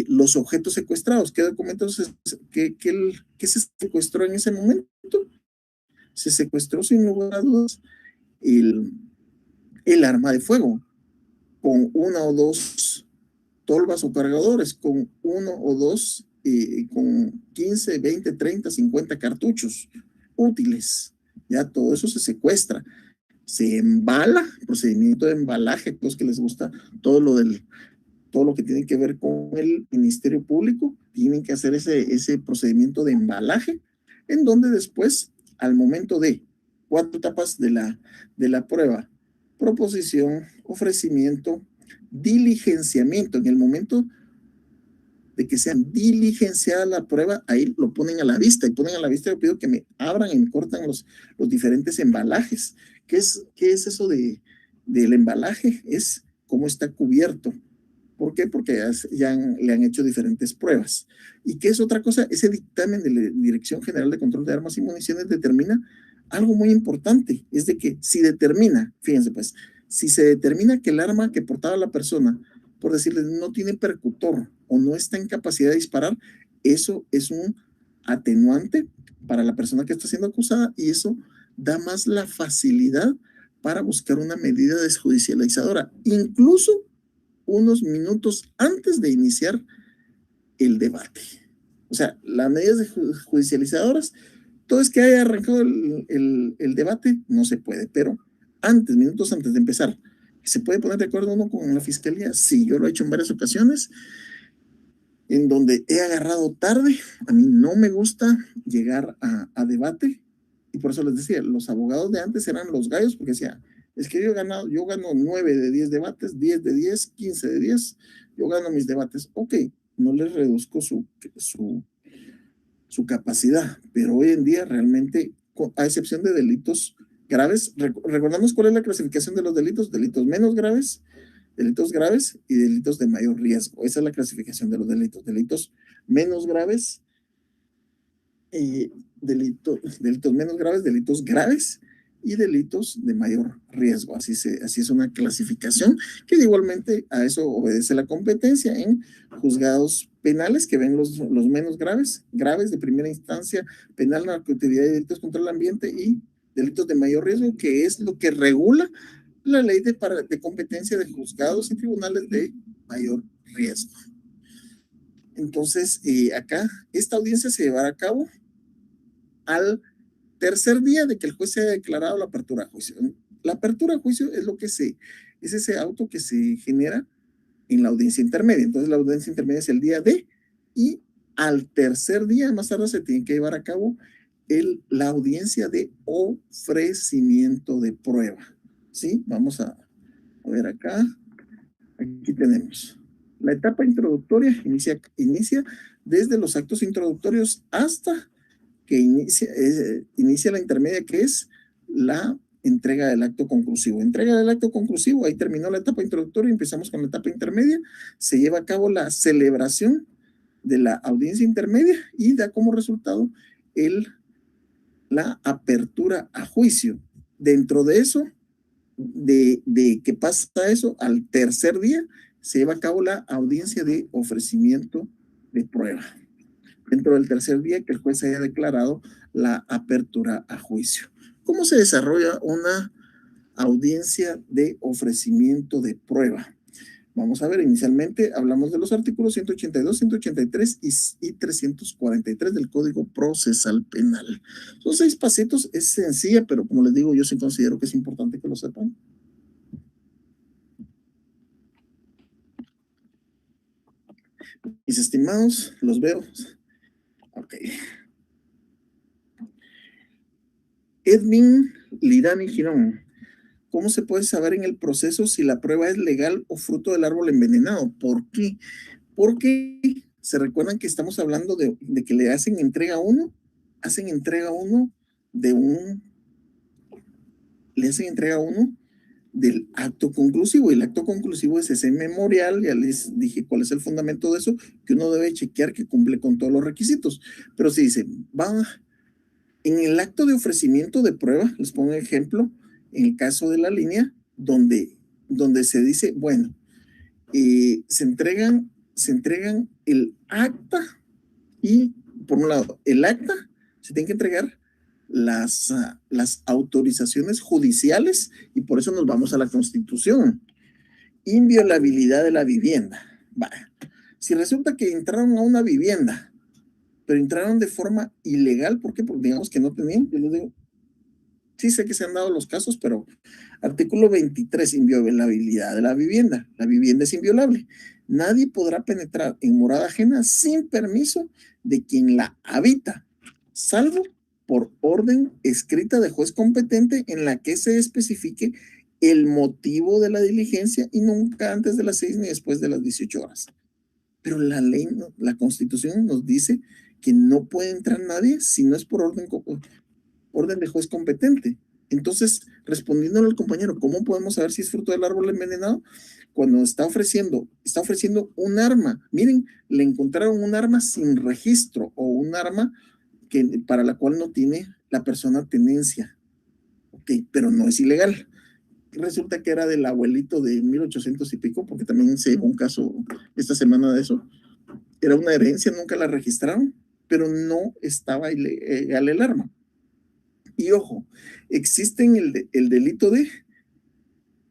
los objetos secuestrados. ¿Qué documentos qué se secuestró en ese momento? Se secuestró sin lugar a dudas el arma de fuego con una o dos tolvas o cargadores, con uno o dos, con 15, 20, 30, 50 cartuchos útiles. Ya todo eso se secuestra, se embala, procedimiento de embalaje, los que les gusta todo todo lo que tiene que ver con el Ministerio Público, tienen que hacer ese procedimiento de embalaje, en donde después, al momento de 4 etapas de la prueba, proposición, ofrecimiento, diligenciamiento, en el momento de que sea diligenciada la prueba, ahí lo ponen a la vista, y ponen a la vista, yo pido que me abran y me cortan los diferentes embalajes. ¿Qué es eso del embalaje? Es cómo está cubierto. ¿Por qué? Porque le han hecho diferentes pruebas. ¿Y qué es otra cosa? Ese dictamen de la Dirección General de Control de Armas y Municiones determina algo muy importante, es de que si determina, fíjense pues, si se determina que el arma que portaba la persona, por decirles, no tiene percutor o no está en capacidad de disparar, eso es un atenuante para la persona que está siendo acusada y eso da más la facilidad para buscar una medida desjudicializadora, incluso unos minutos antes de iniciar el debate. O sea, las medidas judicializadoras, todo es que haya arrancado el debate, no se puede, pero antes, minutos antes de empezar, ¿se puede poner de acuerdo uno con la fiscalía? Sí, yo lo he hecho en varias ocasiones, en donde he agarrado tarde. A mí no me gusta llegar a debate, y por eso les decía, los abogados de antes eran los gallos, porque decía, es que yo gano 9 de 10 debates, 10 de 10, 15 de 10, yo gano mis debates. Ok, no les reduzco su capacidad, pero hoy en día realmente, a excepción de delitos graves, recordamos cuál es la clasificación de los delitos: delitos menos graves, delitos graves y delitos de mayor riesgo. Esa es la clasificación de los delitos: delitos menos graves, delitos menos graves, delitos graves y delitos de mayor riesgo. Así es una clasificación que igualmente a eso obedece la competencia en juzgados penales, que ven los menos graves de primera instancia, penal, narcoactividad y delitos contra el ambiente, y delitos de mayor riesgo, que es lo que regula la ley de competencia de juzgados y tribunales de mayor riesgo. Entonces, acá, esta audiencia se llevará a cabo al tercer día de que el juez haya declarado la apertura a juicio. La apertura a juicio es ese auto que se genera en la audiencia intermedia. Entonces, la audiencia intermedia es el día D, y al tercer día, más tarde, se tiene que llevar a cabo la audiencia de ofrecimiento de prueba. ¿Sí? Vamos a ver acá. Aquí tenemos. La etapa introductoria inicia desde los actos introductorios hasta que inicia la intermedia, que es la entrega del acto conclusivo. Entrega del acto conclusivo, ahí terminó la etapa introductoria, empezamos con la etapa intermedia, se lleva a cabo la celebración de la audiencia intermedia y da como resultado la apertura a juicio. Dentro de eso, de que pasa eso, al tercer día se lleva a cabo la audiencia de ofrecimiento de prueba. Dentro del tercer día que el juez haya declarado la apertura a juicio. ¿Cómo se desarrolla una audiencia de ofrecimiento de prueba. Vamos a ver, inicialmente hablamos de los artículos 182, 183 y 343 del Código Procesal Penal. Son 6 pasitos, es sencilla, pero como les digo, yo sí considero que es importante que lo sepan. Mis estimados, los veo. Ok. Edwin Lidani Girón. ¿Cómo se puede saber en el proceso si la prueba es legal o fruto del árbol envenenado? ¿Por qué? Porque se recuerdan que estamos hablando de que le hacen entrega a uno de un, le hacen entrega a uno del acto conclusivo, y el acto conclusivo es ese memorial. Ya les dije cuál es el fundamento de eso, que uno debe chequear que cumple con todos los requisitos. Pero si dice, va, en el acto de ofrecimiento de prueba, les pongo un ejemplo, en el caso de la línea, donde se dice, bueno, se entregan el acta, y por un lado, el acta, se tiene que entregar las autorizaciones judiciales, y por eso nos vamos a la Constitución. Inviolabilidad de la vivienda. Vaya. Si resulta que entraron a una vivienda, pero entraron de forma ilegal, ¿por qué? Porque digamos que no tenían, yo les digo, sí sé que se han dado los casos, pero artículo 23, inviolabilidad de la vivienda. La vivienda es inviolable. Nadie podrá penetrar en morada ajena sin permiso de quien la habita, salvo por orden escrita de juez competente en la que se especifique el motivo de la diligencia, y nunca antes de las 6 ni después de las 18 horas. Pero la ley, la Constitución nos dice que no puede entrar nadie si no es por orden de juez competente. Entonces, respondiéndole al compañero, ¿cómo podemos saber si es fruto del árbol envenenado? Cuando está ofreciendo un arma. Miren, le encontraron un arma sin registro, o un arma para la cual no tiene la persona tenencia. Ok, pero no es ilegal. Resulta que era del abuelito de 1800 y pico, porque también se llevó un caso esta semana de eso. Era una herencia, nunca la registraron, pero no estaba ilegal el arma. Y ojo, existe el delito de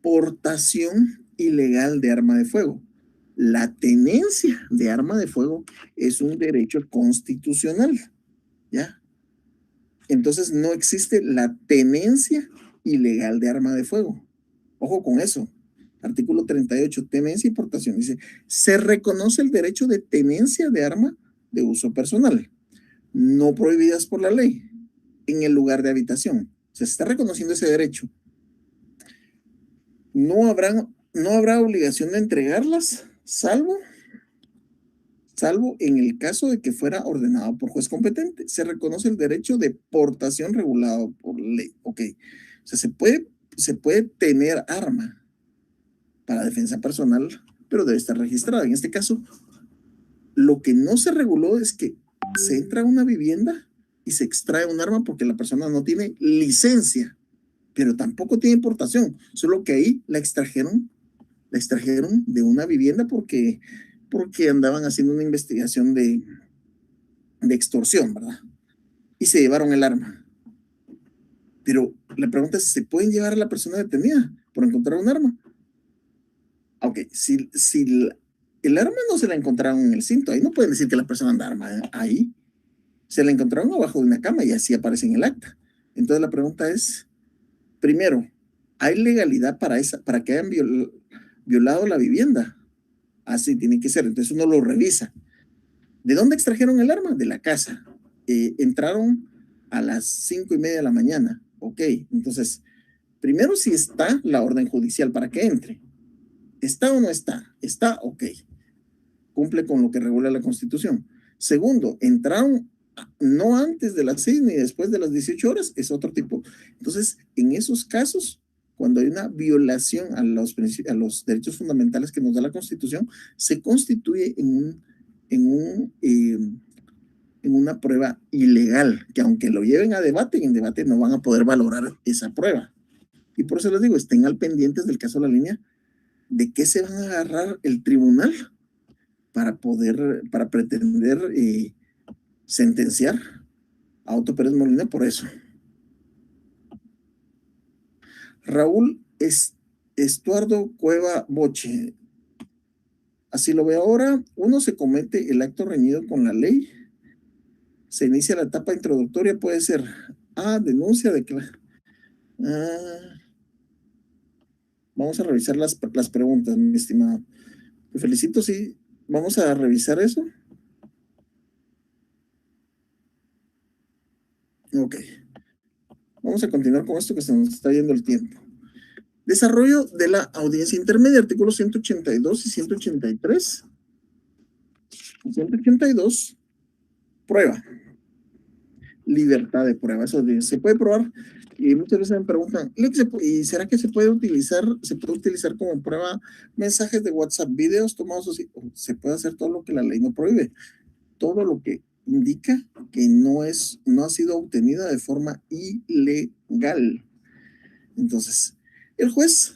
portación ilegal de arma de fuego. La tenencia de arma de fuego es un derecho constitucional, ¿ya? Entonces no existe la tenencia ilegal de arma de fuego. Ojo con eso. Artículo 38, tenencia y portación. Dice, se reconoce el derecho de tenencia de arma de uso personal, no prohibidas por la ley, en el lugar de habitación. O sea, se está reconociendo ese derecho. No habrá obligación de entregarlas, salvo en el caso de que fuera ordenado por juez competente. Se reconoce el derecho de portación regulado por ley. Ok. O sea, se puede tener arma para defensa personal, pero debe estar registrada. En este caso, lo que no se reguló es que se entra a una vivienda y se extrae un arma porque la persona no tiene licencia, pero tampoco tiene importación, solo que ahí la extrajeron de una vivienda porque andaban haciendo una investigación de extorsión, ¿verdad? Y se llevaron el arma. Pero la pregunta es, ¿se pueden llevar a la persona detenida por encontrar un arma? Ok, si el arma no se la encontraron en el cinto, ahí no pueden decir que la persona anda armada ahí. Se la encontraron abajo de una cama y así aparece en el acta. Entonces la pregunta es, primero, ¿hay legalidad para que hayan violado la vivienda? Así tiene que ser. Entonces uno lo revisa. ¿De dónde extrajeron el arma? De la casa. Entraron a las 5:30 de la mañana. Ok, entonces, primero si está la orden judicial para que entre. ¿Está o no está? Está, ok. Cumple con lo que regula la Constitución. Segundo, entraron no antes de las 6 ni después de las 18 horas, es otro tipo. Entonces, en esos casos, cuando hay una violación a los derechos fundamentales que nos da la Constitución, se constituye en una prueba ilegal, que aunque lo lleven a debate, en debate no van a poder valorar esa prueba. Y por eso les digo, estén al pendientes del caso de la línea, de qué se van a agarrar el tribunal para pretender sentenciar a Otto Pérez Molina por eso. Raúl Estuardo Cueva Boche. Así lo veo ahora. Uno, se comete el acto reñido con la ley. Se inicia la etapa introductoria, puede ser denuncia de que... vamos a revisar las preguntas, mi estimado. Te felicito, sí. Vamos a revisar eso. Ok. Vamos a continuar con esto que se nos está yendo el tiempo. Desarrollo de la audiencia intermedia, artículos 182 y 183. 182, prueba. Libertad de prueba. Eso se puede probar. Y muchas veces me preguntan, ¿y será que se puede utilizar como prueba mensajes de WhatsApp, videos tomados así? Se puede hacer todo lo que la ley no prohíbe. Todo lo que indica que no ha sido obtenida de forma ilegal. Entonces, el juez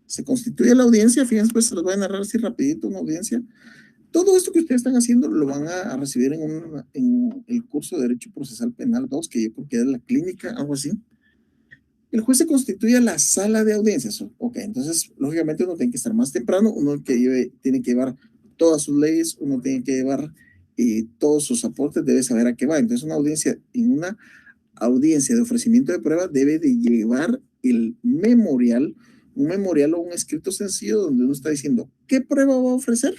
se constituye la audiencia. Fíjense, pues se los voy a narrar así rapidito una audiencia. Todo esto que ustedes están haciendo lo van a recibir en el curso de Derecho Procesal Penal 2, que yo creo que es la clínica, algo así. El juez se constituye la sala de audiencias. Ok, entonces, lógicamente uno tiene que estar más temprano, uno tiene que llevar todas sus leyes, uno tiene que llevar todos sus aportes, debe saber a qué va. Entonces, una audiencia de ofrecimiento de prueba debe de llevar un memorial o un escrito sencillo donde uno está diciendo qué prueba va a ofrecer,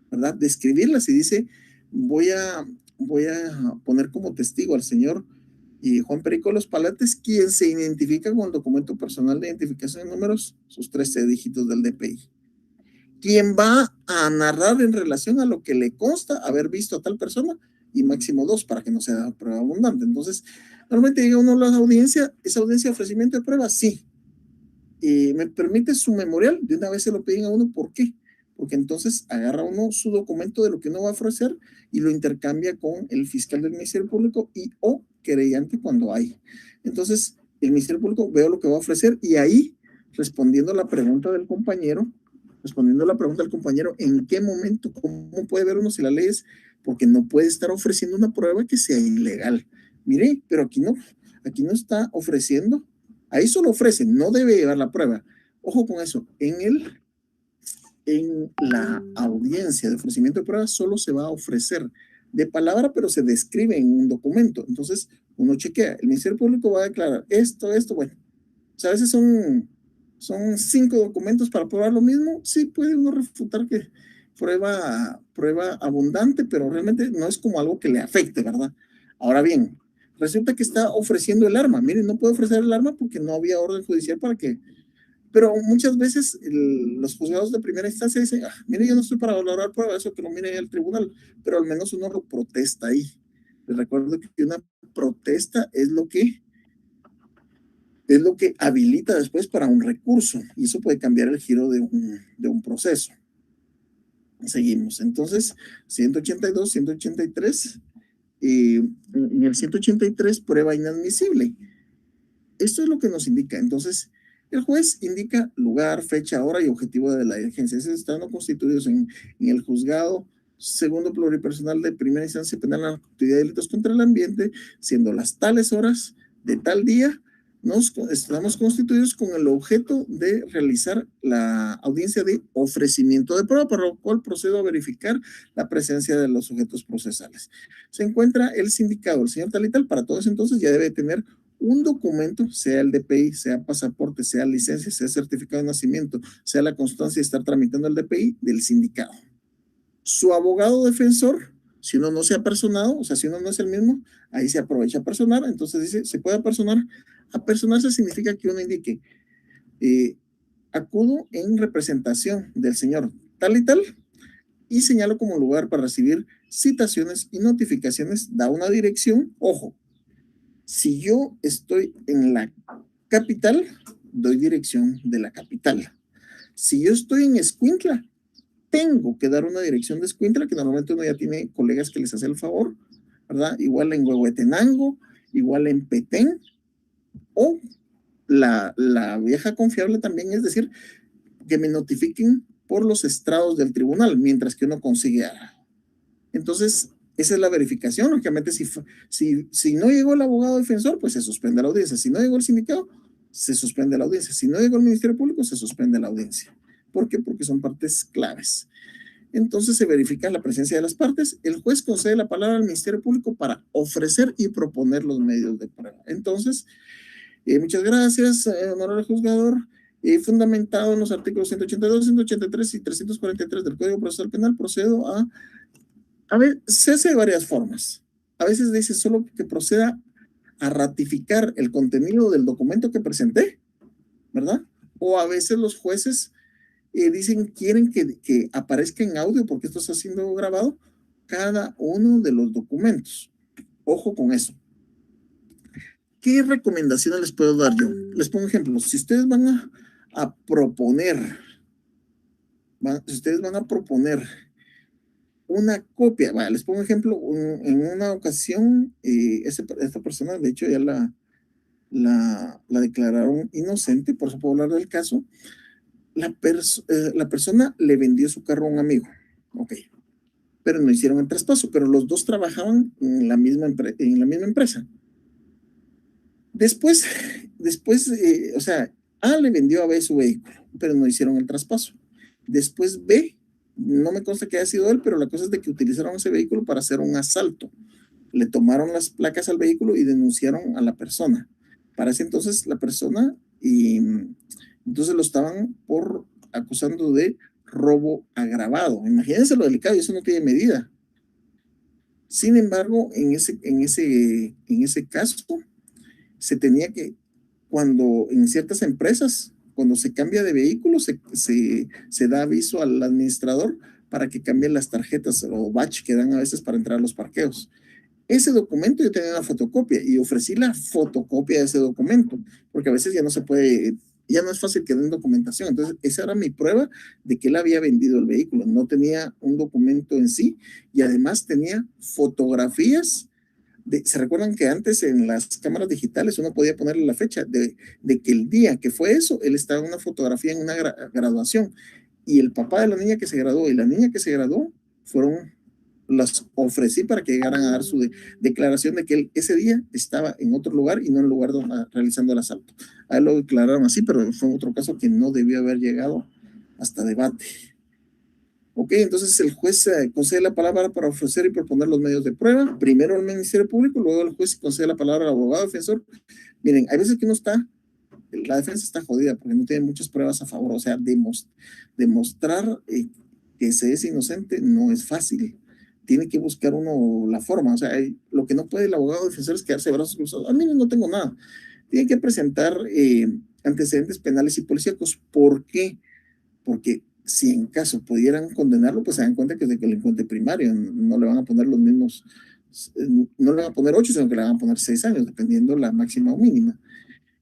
¿verdad? Describirla. Si dice, voy a poner como testigo al señor Juan Perico Los Palates, quien se identifica con el documento personal de identificación de números, sus 13 dígitos del DPI. Quien va a narrar en relación a lo que le consta haber visto a tal persona, y máximo 2 para que no sea prueba abundante. Entonces, normalmente llega uno a la audiencia, ¿esa audiencia de ofrecimiento de prueba? Sí. ¿Me permite su memorial? De una vez se lo piden a uno. ¿Por qué? Porque entonces agarra uno su documento de lo que uno va a ofrecer y lo intercambia con el fiscal del Ministerio Público o querellante cuando hay. Entonces, el Ministerio Público veo lo que va a ofrecer y ahí, respondiendo a la pregunta del compañero, ¿en qué momento, cómo puede ver uno si la ley es? Porque no puede estar ofreciendo una prueba que sea ilegal. Mire, pero aquí no está ofreciendo. Ahí solo ofrece, no debe llevar la prueba. Ojo con eso. En la audiencia de ofrecimiento de pruebas solo se va a ofrecer de palabra, pero se describe en un documento. Entonces, uno chequea. El Ministerio Público va a declarar esto, bueno. O sea, a veces son 5 documentos para probar lo mismo. Sí, puede uno refutar que prueba abundante, pero realmente no es como algo que le afecte, ¿verdad? Ahora bien, resulta que está ofreciendo el arma. Miren, no puede ofrecer el arma porque no había orden judicial para que... Pero muchas veces los juzgados de primera instancia dicen, mire, yo no estoy para valorar prueba, eso que lo mire el tribunal, pero al menos uno lo protesta ahí. Les recuerdo que una protesta es lo que habilita después para un recurso, y eso puede cambiar el giro de un proceso. Seguimos. Entonces, 182, 183, en el 183, prueba inadmisible. Esto es lo que nos indica. Entonces, el juez indica lugar, fecha, hora y objetivo de la diligencia. Esos están constituidos en el juzgado segundo pluripersonal de primera instancia penal en la actividad de delitos contra el ambiente, siendo las tales horas de tal día. Estamos constituidos con el objeto de realizar la audiencia de ofrecimiento de prueba, para lo cual procedo a verificar la presencia de los sujetos procesales. Se encuentra el sindicado, el señor tal y tal. Para todos entonces ya debe tener un documento, sea el DPI, sea pasaporte, sea licencia, sea certificado de nacimiento, sea la constancia de estar tramitando el DPI del sindicado. Su abogado defensor, si uno no se ha personado, o sea, si uno no es el mismo, ahí se aprovecha a personar. Entonces dice, se puede personar. Apersonarse significa que uno indique, acudo en representación del señor tal y tal, y señalo como lugar para recibir citaciones y notificaciones, da una dirección. Ojo, si yo estoy en la capital, doy dirección de la capital. Si yo estoy en Escuintla, tengo que dar una dirección de Escuintla, que normalmente uno ya tiene colegas que les hace el favor, ¿verdad? Igual en Huehuetenango, igual en Petén, o la vieja confiable también, es decir, que me notifiquen por los estrados del tribunal, mientras que uno consigue. Entonces, esa es la verificación. Lógicamente, si no llegó el abogado defensor, pues se suspende la audiencia. Si no llegó el sindicado, se suspende la audiencia. Si no llegó el Ministerio Público, se suspende la audiencia. ¿Por qué? Porque son partes claves. Entonces se verifica la presencia de las partes. El juez concede la palabra al Ministerio Público para ofrecer y proponer los medios de prueba. Entonces, muchas gracias, honorable juzgador. Fundamentado en los artículos 182, 183 y 343 del Código Procesal Penal, procedo a ver, se hace de varias formas. A veces dice solo que proceda a ratificar el contenido del documento que presenté, ¿verdad? O a veces los jueces quieren que aparezca en audio, porque esto está siendo grabado, cada uno de los documentos. Ojo con eso. ¿Qué recomendaciones les puedo dar yo? Les pongo ejemplos. Si ustedes van a proponer, una copia, les pongo ejemplo, en una ocasión, esta persona, de hecho, ya la declararon inocente, por eso puedo hablar del caso. La persona le vendió su carro a un amigo, ok, pero no hicieron el traspaso, pero los dos trabajaban en la misma empresa. Después, o sea, A le vendió a B su vehículo, pero no hicieron el traspaso. Después B, no me consta que haya sido él, pero la cosa es de que utilizaron ese vehículo para hacer un asalto. Le tomaron las placas al vehículo y denunciaron a la persona. Para ese entonces la persona, entonces lo estaban acusando de robo agravado. Imagínense lo delicado, y eso no tiene medida. Sin embargo, en ese caso, se tenía que, cuando en ciertas empresas, cuando se cambia de vehículo, se da aviso al administrador para que cambien las tarjetas o batch que dan a veces para entrar a los parqueos. Ese documento yo tenía una fotocopia y ofrecí la fotocopia de ese documento, porque a veces ya no se puede, ya no es fácil que den documentación. Entonces, esa era mi prueba de que él había vendido el vehículo. No tenía un documento en sí y además tenía fotografías. ¿Se recuerdan que antes en las cámaras digitales uno podía ponerle la fecha de que el día que fue eso, él estaba en una fotografía en una graduación y el papá de la niña que se graduó y la niña que se graduó las ofrecí para que llegaran a dar su declaración de que él ese día estaba en otro lugar y no en el lugar donde realizando el asalto. A él lo declararon así, pero fue otro caso que no debió haber llegado hasta debate. Ok, entonces el juez concede la palabra para ofrecer y proponer los medios de prueba. Primero el Ministerio Público, luego el juez concede la palabra al abogado defensor. Miren, hay veces que la defensa está jodida porque no tiene muchas pruebas a favor. O sea, demostrar que se es inocente no es fácil. Tiene que buscar uno la forma. O sea, lo que no puede el abogado defensor es quedarse de brazos cruzados. A mí no tengo nada. Tiene que presentar antecedentes penales y policíacos. ¿Por qué? Porque si en caso pudieran condenarlo, pues se dan cuenta que es de delincuente primario, no le van a poner los mismos, no le van a poner 8, sino que le van a poner 6 años, dependiendo la máxima o mínima.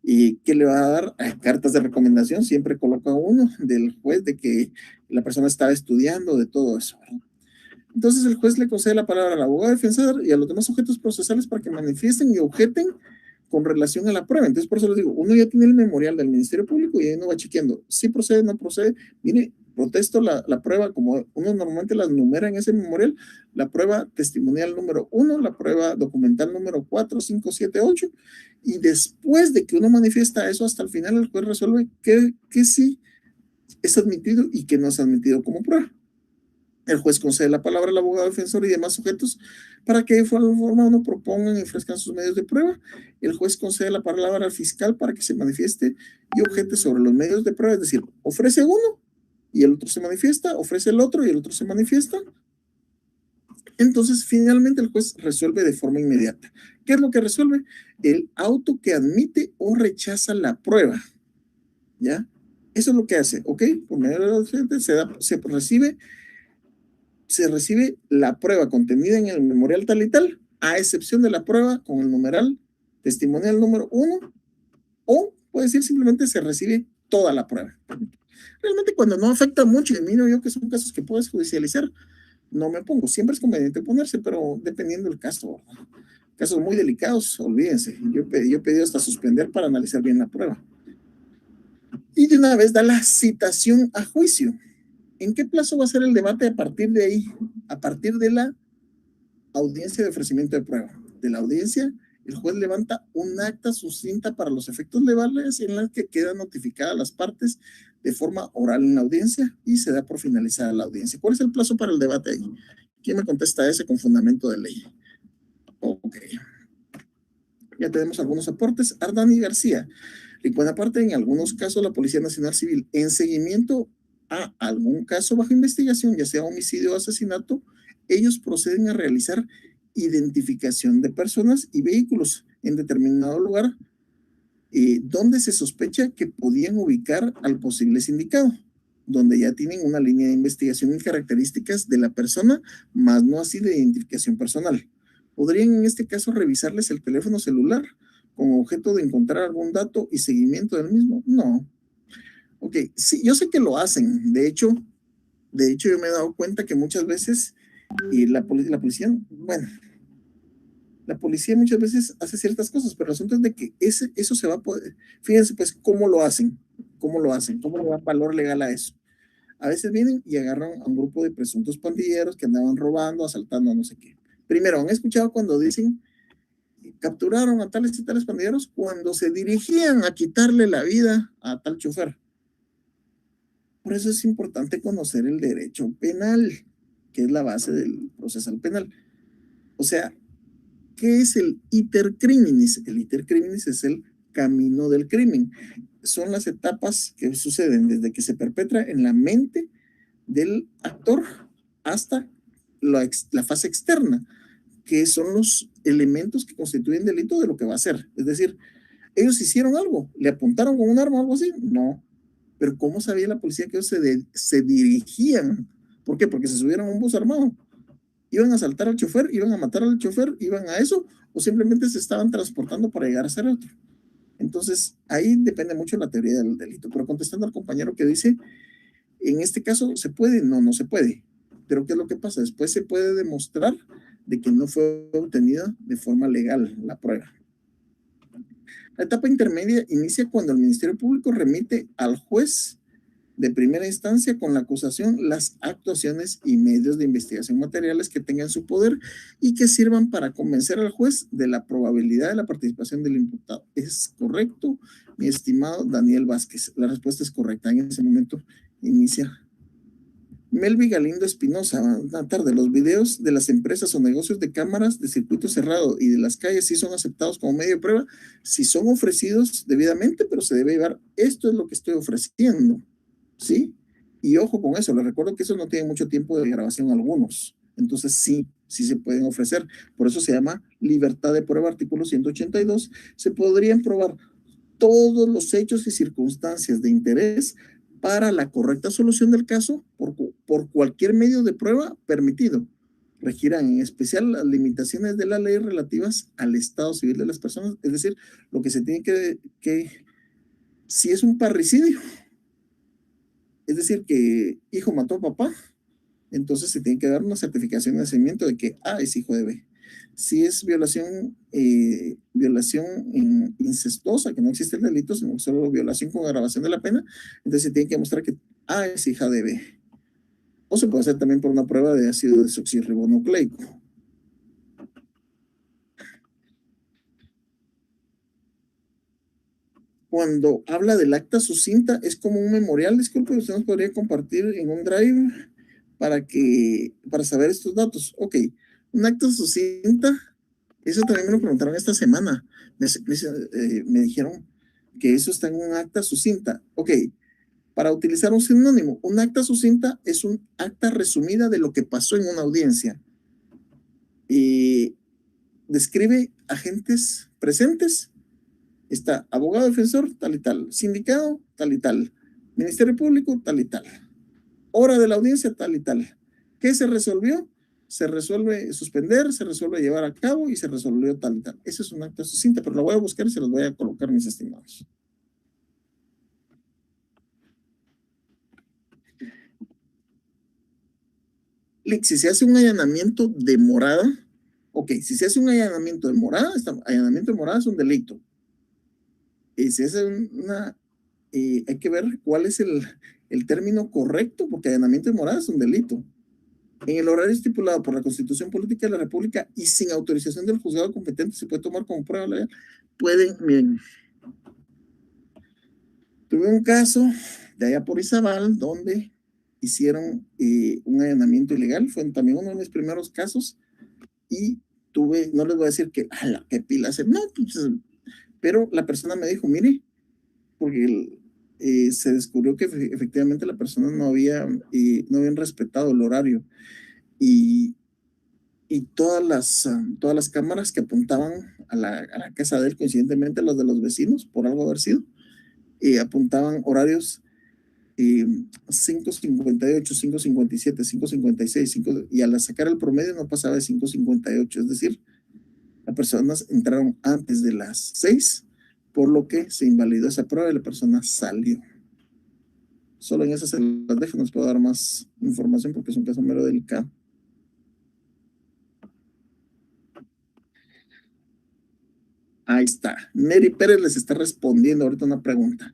¿Y qué le va a dar? Cartas de recomendación, siempre coloca uno del juez de que la persona estaba estudiando, de todo eso, ¿verdad? Entonces el juez le concede la palabra al abogado defensor y a los demás sujetos procesales para que manifiesten y objeten con relación a la prueba. Entonces, por eso les digo, uno ya tiene el memorial del Ministerio Público y ahí uno va chequeando si procede, no procede. Mire, protesto la prueba, como uno normalmente las numera en ese memorial, la prueba testimonial número 1, la prueba documental número 4, 5, 7, 8, y después de que uno manifiesta eso, hasta el final el juez resuelve que sí es admitido y que no es admitido como prueba. El juez concede la palabra al abogado defensor y demás sujetos para que de forma uno propongan y ofrezcan sus medios de prueba. El juez concede la palabra al fiscal para que se manifieste y objete sobre los medios de prueba, es decir, ofrece uno y el otro se manifiesta, ofrece el otro y el otro se manifiesta. Entonces, finalmente el juez resuelve de forma inmediata. ¿Qué es lo que resuelve? El auto que admite o rechaza la prueba. ¿Ya? Eso es lo que hace, ¿ok? Por medio de la gente se recibe la prueba contenida en el memorial tal y tal, a excepción de la prueba con el numeral testimonial número 1, o puede decir simplemente se recibe toda la prueba. Realmente cuando no afecta mucho, y miro yo que son casos que puedes judicializar, no me pongo. Siempre es conveniente ponerse, pero dependiendo del caso. Casos muy delicados, olvídense. Yo he pedido hasta suspender para analizar bien la prueba. Y de una vez da la citación a juicio. ¿En qué plazo va a ser el debate a partir de ahí? A partir de la audiencia de ofrecimiento de prueba. De la audiencia el juez levanta un acta sucinta para los efectos legales en la que quedan notificadas las partes de forma oral en la audiencia y se da por finalizada la audiencia. ¿Cuál es el plazo para el debate ahí? ¿Quién me contesta ese con fundamento de ley? Ok. Ya tenemos algunos aportes. Ardani García. En buena parte, en algunos casos, la Policía Nacional Civil, en seguimiento a algún caso bajo investigación, ya sea homicidio o asesinato, ellos proceden a realizar identificación de personas y vehículos en determinado lugar donde se sospecha que podían ubicar al posible sindicado, donde ya tienen una línea de investigación y características de la persona, más no así de identificación personal. Podrían en este caso revisarles el teléfono celular con objeto de encontrar algún dato y seguimiento del mismo. No. Ok, sí, yo sé que lo hacen. De hecho yo me he dado cuenta que muchas veces la policía, bueno, la policía muchas veces hace ciertas cosas, pero el asunto es de que eso se va a poder. Fíjense, pues, cómo lo hacen, cómo le dan valor legal a eso. A veces vienen y agarran a un grupo de presuntos pandilleros que andaban robando, asaltando, no sé qué. Primero, ¿han escuchado cuando dicen capturaron a tales y tales pandilleros cuando se dirigían a quitarle la vida a tal chofer? Por eso es importante conocer el derecho penal, que es la base del procesal penal. O sea, ¿qué es el iter criminis? El iter criminis es el camino del crimen. Son las etapas que suceden desde que se perpetra en la mente del actor hasta la fase externa, que son los elementos que constituyen delito de lo que va a hacer. Es decir, ellos hicieron algo, le apuntaron con un arma o algo así, no. Pero ¿cómo sabía la policía que ellos se dirigían? ¿Por qué? Porque se subieron a un bus armado. ¿Iban a asaltar al chofer? ¿Iban a matar al chofer? ¿Iban a eso? ¿O simplemente se estaban transportando para llegar a ser otro? Entonces, ahí depende mucho la teoría del delito. Pero contestando al compañero que dice, en este caso, ¿se puede? No, no se puede. Pero ¿qué es lo que pasa? Después se puede demostrar de que no fue obtenida de forma legal la prueba. La etapa intermedia inicia cuando el Ministerio Público remite al juez de primera instancia con la acusación las actuaciones y medios de investigación materiales que tengan su poder y que sirvan para convencer al juez de la probabilidad de la participación del imputado. ¿Es correcto, mi estimado Daniel Vázquez? La respuesta es correcta. En ese momento inicia. Melvi Galindo Espinosa, buenas tardes. Los videos de las empresas o negocios de cámaras de circuito cerrado y de las calles sí son aceptados como medio de prueba, si son ofrecidos debidamente, pero se debe llevar, esto es lo que estoy ofreciendo, ¿sí? Y ojo con eso, les recuerdo que eso no tiene mucho tiempo de grabación algunos, entonces sí se pueden ofrecer, por eso se llama libertad de prueba, artículo 182, se podrían probar todos los hechos y circunstancias de interés para la correcta solución del caso por cualquier medio de prueba permitido. Regirán en especial las limitaciones de la ley relativas al estado civil de las personas, es decir, lo que se tiene que si es un parricidio, es decir, que hijo mató a papá, entonces se tiene que dar una certificación de nacimiento de que es hijo de B. Si es violación incestuosa, que no existe el delito, sino solo violación con agravación de la pena, entonces se tiene que mostrar que es hija de B. O se puede hacer también por una prueba de ácido desoxirribonucleico. Cuando habla del acta sucinta, es como un memorial, disculpe, usted nos podría compartir en un drive para saber estos datos. Ok, un acta sucinta, eso también me lo preguntaron esta semana. Me dijeron que eso está en un acta sucinta. Ok, para utilizar un sinónimo, un acta sucinta es un acta resumida de lo que pasó en una audiencia. Y describe agentes presentes. Está abogado defensor, tal y tal. Sindicado, tal y tal. Ministerio Público, tal y tal. Hora de la audiencia, tal y tal. ¿Qué se resolvió? Se resuelve suspender, se resuelve llevar a cabo y se resolvió tal y tal. Eso es un acta sucinta, pero lo voy a buscar y se los voy a colocar, mis estimados. Si se hace un allanamiento de morada, ok, si se hace un allanamiento de morada, allanamiento de morada es un delito. Y si es hay que ver cuál es el término correcto, porque allanamiento de morada es un delito. en el horario estipulado por la Constitución Política de la República y sin autorización del juzgado competente se puede tomar como prueba legal. Pueden, miren, tuve un caso de allá por Izabal donde hicieron un allanamiento ilegal, fue también uno de mis primeros casos, y tuve, no les voy a decir que, ¡ala, qué pilas! No, pues, pero la persona me dijo, mire, porque se descubrió que efectivamente la persona no habían respetado el horario y, y todas las cámaras que apuntaban a la casa de él, coincidentemente las de los vecinos, por algo haber sido, apuntaban horarios 5:58, 5:57, 5:56, 5, y al sacar el promedio no pasaba de 5:58, es decir, las personas entraron antes de las 6, por lo que se invalidó esa prueba y la persona salió. Solo en esas se las dejo, no les puedo dar más información porque es un caso mero delicado. Ahí está. Neri Pérez les está respondiendo ahorita una pregunta.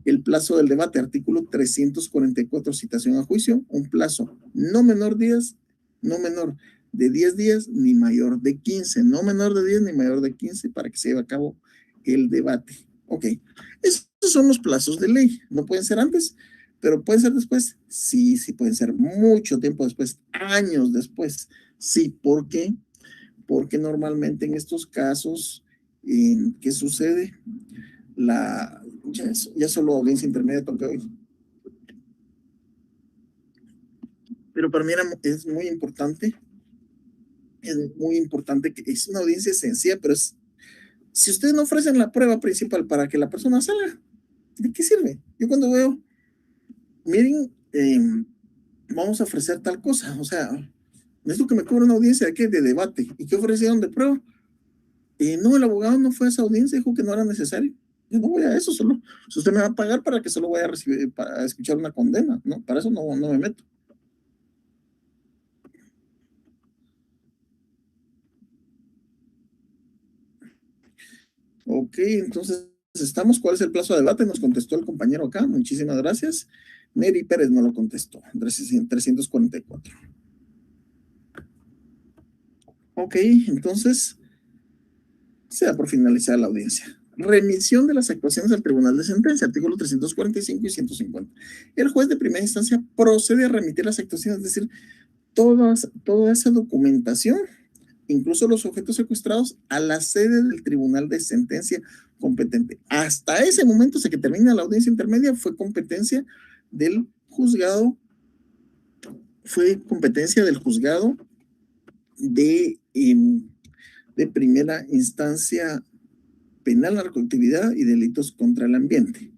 El plazo del debate, artículo 344, citación a juicio, un plazo no menor de 10 días ni mayor de 15, no menor de 10 ni mayor de 15 para que se lleve a cabo el debate. Ok, esos son los plazos de ley, no pueden ser antes, pero pueden ser después. Sí, sí pueden ser mucho tiempo después, años después. Sí, ¿por qué? Porque normalmente en estos casos, ¿qué sucede? Ya solo audiencia intermedia toca hoy. Pero para mí es muy importante que es una audiencia sencilla, pero si ustedes no ofrecen la prueba principal para que la persona salga, ¿de qué sirve? Yo cuando veo, miren, vamos a ofrecer tal cosa, o sea, necesito que me cubra una audiencia de debate. ¿Y qué ofrecieron de prueba? No, el abogado no fue a esa audiencia, dijo que no era necesario. Yo no voy a eso, solo. Si usted me va a pagar para que solo vaya a recibir, para escuchar una condena, ¿no? Para eso no me meto. Ok, entonces estamos. ¿Cuál es el plazo de debate? Nos contestó el compañero acá. Muchísimas gracias. Neri Pérez no lo contestó. 344. Ok, entonces se da por finalizada la audiencia. Remisión de las actuaciones al Tribunal de Sentencia, artículo 345 y 150. El juez de primera instancia procede a remitir las actuaciones, es decir, toda esa documentación, incluso los objetos secuestrados, a la sede del Tribunal de Sentencia competente. Hasta ese momento, hasta que termina la audiencia intermedia, del juzgado, fue competencia del juzgado de, de primera instancia penal, narcoactividad y delitos contra el ambiente.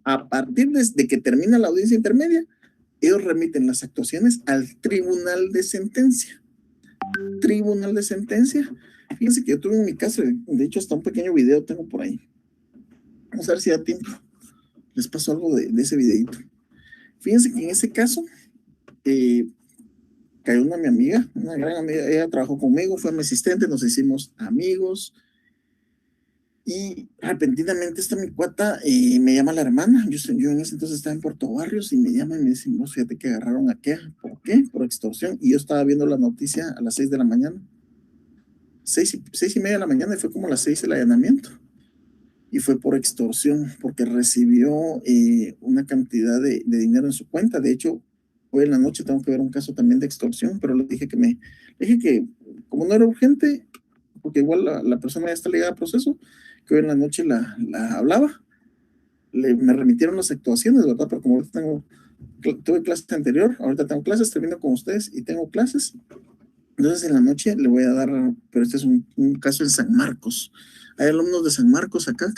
A partir de que termina la audiencia intermedia, ellos remiten las actuaciones al Tribunal de Sentencia. Tribunal de Sentencia. Fíjense que yo tuve en mi caso, de hecho hasta un pequeño video tengo por ahí. Vamos a ver si da tiempo. Les paso algo de ese videito. Fíjense que en ese caso cayó mi amiga, una gran amiga, ella trabajó conmigo, fue mi asistente, nos hicimos amigos y repentinamente mi cuata me llama la hermana, yo en ese entonces estaba en Puerto Barrios y me llama y me dice, vos fíjate que agarraron a qué, ¿por qué? Por extorsión, y yo estaba viendo la noticia a las 6 de la mañana. 6:30 de la mañana y fue como a las 6 el allanamiento. Y fue por extorsión, porque recibió una cantidad de dinero en su cuenta. De hecho, hoy en la noche tengo que ver un caso también de extorsión, pero le dije que como no era urgente, porque igual la persona ya está ligada a proceso, que hoy en la noche la hablaba. Me remitieron las actuaciones, ¿verdad? Pero como ahorita tuve clase anterior, ahorita tengo clases, termino con ustedes y tengo clases. Entonces en la noche le voy a dar, pero este es un caso en San Marcos. Hay alumnos de San Marcos acá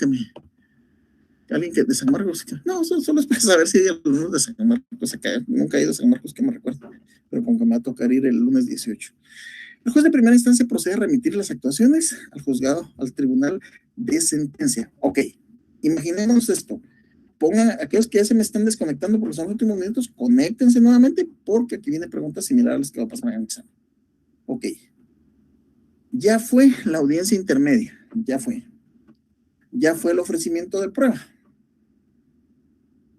alguien que de San Marcos, no, solo es para saber si hay alumnos de San Marcos acá. Nunca he ido a San Marcos que me recuerdo, pero con que me va a tocar ir el lunes 18. El juez de primera instancia procede a remitir las actuaciones al juzgado, al Tribunal de Sentencia. Ok, imaginemos esto. Pongan aquellos que ya se me están desconectando por los últimos minutos, conéctense nuevamente porque aquí viene preguntas similares a las que va a pasar en el examen. Ok, ya fue la audiencia intermedia, ya fue el ofrecimiento de prueba.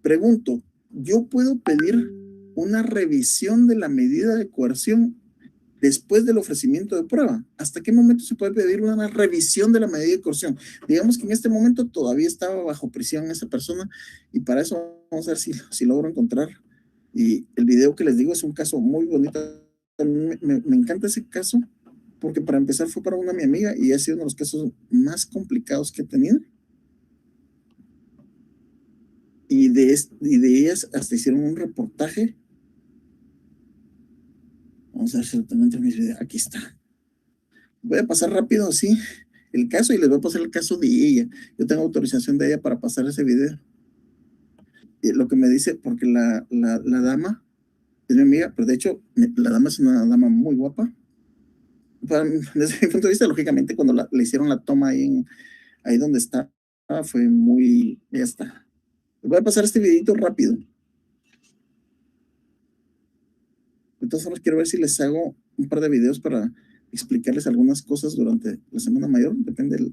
Pregunto, ¿yo puedo pedir una revisión de la medida de coerción después del ofrecimiento de prueba. ¿Hasta qué momento se puede pedir una revisión de la medida de coerción? Digamos que en este momento todavía estaba bajo prisión esa persona y para eso vamos a ver si logro encontrar. Y el video que les digo es un caso muy bonito. Me encanta ese caso porque para empezar fue para una mi amiga y ha sido uno de los casos más complicados que he tenido. Y de ellas hasta hicieron un reportaje. Vamos a ver si lo tengo entre mis videos. Aquí está. Voy a pasar rápido así el caso y les voy a pasar el caso de ella. Yo tengo autorización de ella para pasar ese video. Y lo que me dice, porque la dama es mi amiga, pero de hecho la dama es una dama muy guapa. Desde mi punto de vista, lógicamente, cuando le hicieron la toma ahí donde está, fue muy, ya está. Les voy a pasar este videito rápido. De todas formas, quiero ver si les hago un par de videos para explicarles algunas cosas durante la semana mayor, depende de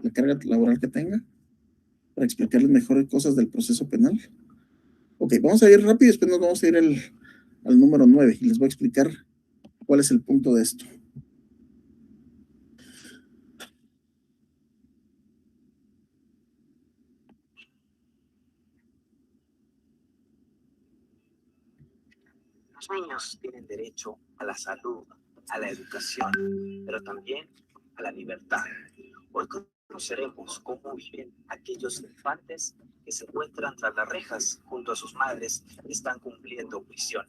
la carga laboral que tenga, para explicarles mejor cosas del proceso penal. Ok, vamos a ir rápido y después nos vamos a ir al número 9 y les voy a explicar cuál es el punto de esto. Los niños tienen derecho a la salud, a la educación, pero también a la libertad. Hoy conoceremos cómo viven aquellos infantes que se encuentran tras las rejas junto a sus madres que están cumpliendo prisión.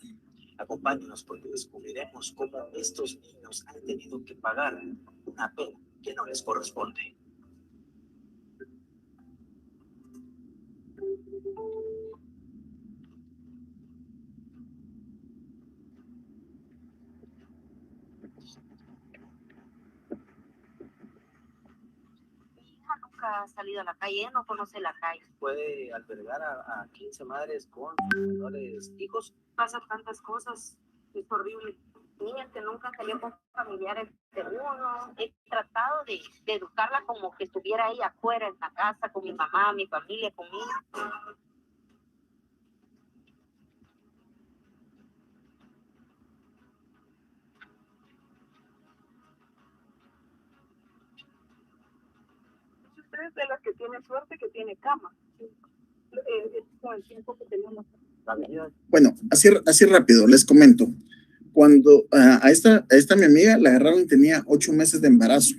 Acompáñenos porque descubriremos cómo estos niños han tenido que pagar una pena que no les corresponde. Ha salido a la calle, no conoce la calle. Puede albergar a 15 madres con menores hijos. Pasan tantas cosas, es horrible. Niñas que nunca salió con familiares de uno. He tratado de educarla como que estuviera ella afuera en la casa con mi mamá, mi familia, conmigo. Usted es de las que tiene suerte que tiene cama. Es con el tiempo que tenemos. Bueno, así rápido, les comento. Cuando a esta mi amiga la agarraron y tenía 8 meses de embarazo.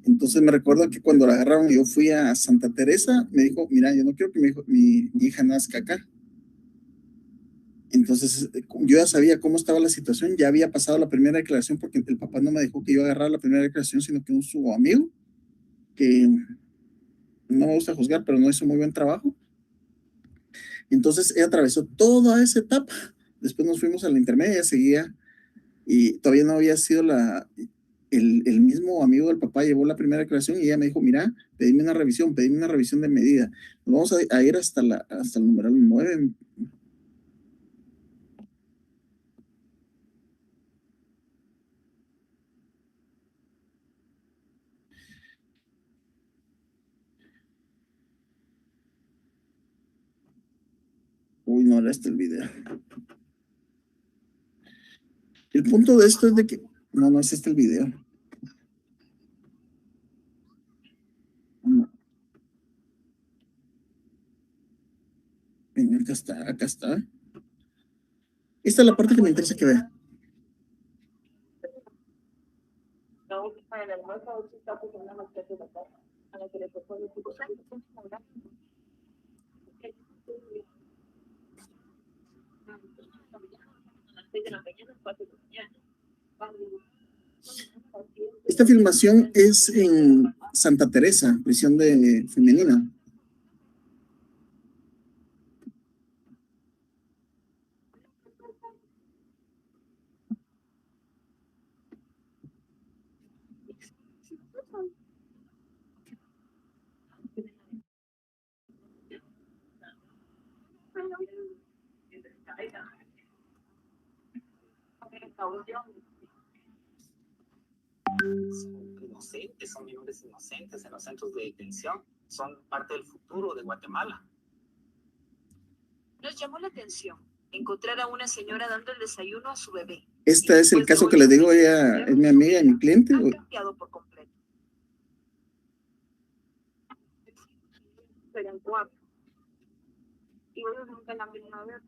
Entonces me recuerdo que cuando la agarraron yo fui a Santa Teresa, me dijo, mira, yo no quiero que mi hija nazca acá. Entonces yo ya sabía cómo estaba la situación, ya había pasado la primera declaración porque el papá no me dejó que yo agarrara la primera declaración, sino que su amigo, que no me gusta juzgar, pero no hizo muy buen trabajo. Entonces ella atravesó toda esa etapa. Después nos fuimos a la intermedia, ella seguía y todavía no había sido el mismo amigo del papá llevó la primera declaración y ella me dijo, mira, pedime una revisión de medida. Nos vamos a ir hasta el numeral 9. Uy, no era este el video. El punto de esto es de que, no es este el video. No. Ven, acá está. Esta es la parte que me interesa que vea. Esta filmación es en Santa Teresa, prisión femenina. Son inocentes, son menores inocentes en los centros de detención, son parte del futuro de Guatemala. Nos llamó la atención encontrar a una señora dando el desayuno a su bebé. Este es el caso que le digo, ella es mi amiga y mi cliente. Han cambiado por completo. Serían 4. Y ellos nunca la han venido a ver.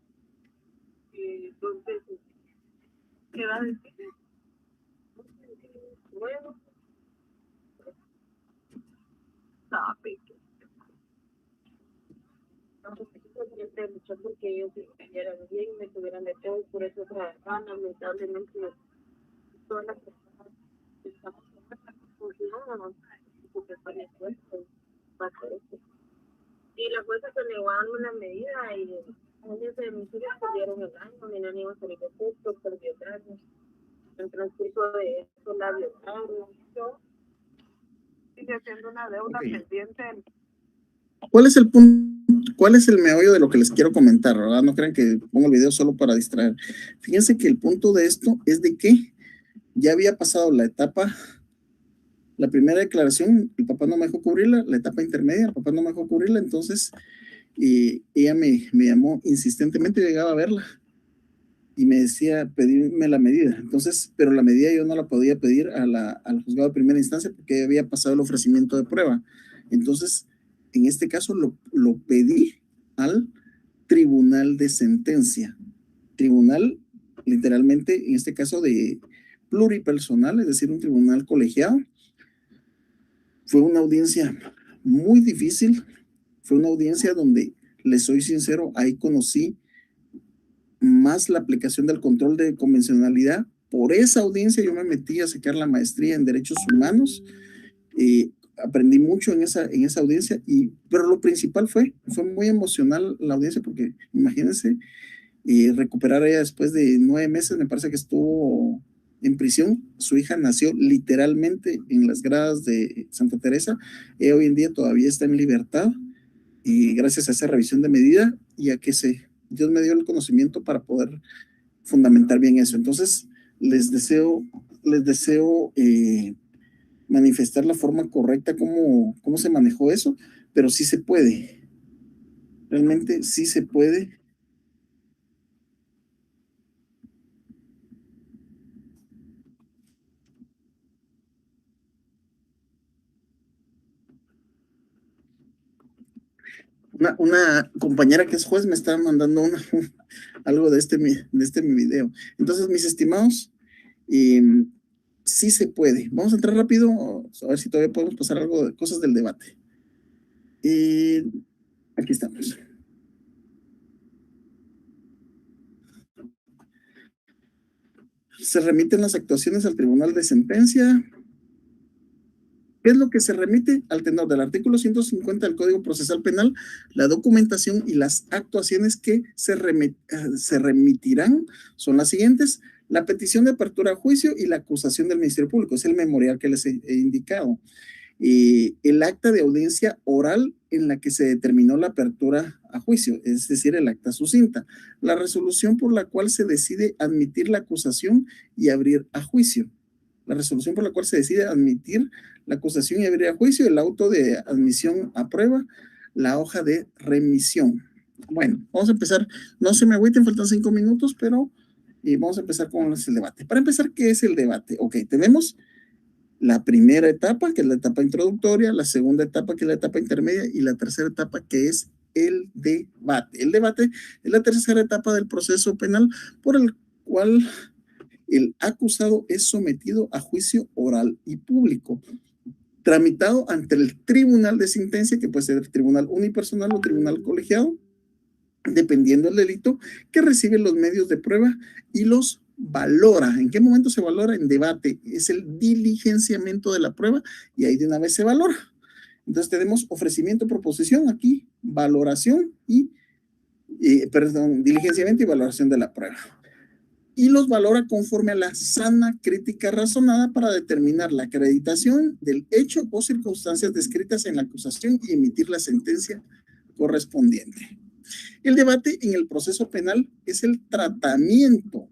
Entonces, ¿qué va a decir? Bueno, luchar porque ellos se vivieran bien, me tuvieran de todo, por eso trabajan, lamentablemente todas las personas que estamos no porque para esfuerzo, para eso. Y la jueza se negó a darme una medida y años de mis hijas perdieron el año, mi nena iba a salir de texto, perdió años. En el transcurso de eso la violaron, yo sigue siendo una deuda pendiente. ¿Cuál es el punto? ¿Cuál es el meollo de lo que les quiero comentar, verdad? No crean que pongo el video solo para distraer. Fíjense que el punto de esto es de que ya había pasado la etapa, la primera declaración, el papá no me dejó cubrirla, la etapa intermedia, el papá no me dejó cubrirla, entonces ella me llamó insistentemente, llegaba a verla y me decía pedirme la medida. Entonces, pero la medida yo no la podía pedir al juzgado de primera instancia porque había pasado el ofrecimiento de prueba. Entonces, en este caso lo pedí al tribunal de sentencia. Tribunal, literalmente, en este caso de pluripersonal, es decir, un tribunal colegiado. Fue una audiencia muy difícil, fue una audiencia donde, les soy sincero, ahí conocí más la aplicación del control de convencionalidad. Por esa audiencia yo me metí a sacar la maestría en Derechos Humanos. Aprendí mucho en esa audiencia, pero lo principal fue muy emocional la audiencia, porque imagínense, recuperar a ella después de 9 meses, me parece que estuvo en prisión. Su hija nació literalmente en las gradas de Santa Teresa. Ella hoy en día todavía está en libertad, y gracias a esa revisión de medida y a que Dios me dio el conocimiento para poder fundamentar bien eso. Entonces, les deseo manifestar la forma correcta cómo se manejó eso, pero sí se puede. Realmente sí se puede. Una compañera que es juez me está mandando algo de mi video. Entonces, mis estimados, sí se puede. Vamos a entrar rápido, a ver si todavía podemos pasar algo de cosas del debate. Aquí estamos. Se remiten las actuaciones al tribunal de sentencia. ¿Qué es lo que se remite? Al tenor del artículo 150 del Código Procesal Penal, la documentación y las actuaciones que se remitirán son las siguientes: la petición de apertura a juicio y la acusación del Ministerio Público, es el memorial que les he indicado. El acta de audiencia oral en la que se determinó la apertura a juicio, es decir, el acta sucinta, la resolución por la cual se decide admitir la acusación y abrir a juicio, la resolución por la cual se decide admitir la acusación y abrir a juicio, el auto de admisión a prueba, la hoja de remisión. Bueno, vamos a empezar, no se me agüiten, faltan 5 minutos, pero vamos a empezar con el debate. Para empezar, ¿qué es el debate? Ok, tenemos la primera etapa, que es la etapa introductoria, la segunda etapa, que es la etapa intermedia, y la tercera etapa, que es el debate. El debate es la tercera etapa del proceso penal por el cual el acusado es sometido a juicio oral y público, tramitado ante el tribunal de sentencia, que puede ser tribunal unipersonal o tribunal colegiado, dependiendo del delito, que recibe los medios de prueba y los valora. ¿En qué momento se valora? En debate. Es el diligenciamiento de la prueba y ahí de una vez se valora. Entonces tenemos ofrecimiento, proposición, aquí valoración diligenciamiento y valoración de la prueba. Y los valora conforme a la sana crítica razonada para determinar la acreditación del hecho o circunstancias descritas en la acusación y emitir la sentencia correspondiente. El debate en el proceso penal es el tratamiento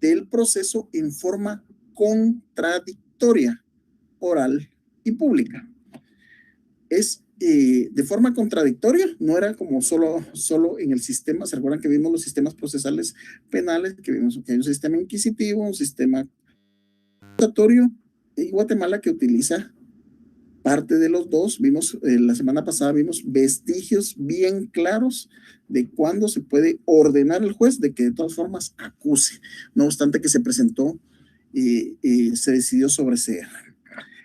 del proceso en forma contradictoria, oral y pública. Es de forma contradictoria, no era como solo en el sistema. ¿Se recuerdan que vimos los sistemas procesales penales? Que vimos que hay un sistema inquisitivo, un sistema acusatorio, y Guatemala que utiliza parte de los dos. Vimos, la semana pasada vimos vestigios bien claros de cuándo se puede ordenar el juez de que de todas formas acuse, no obstante que se presentó, se decidió sobreseer,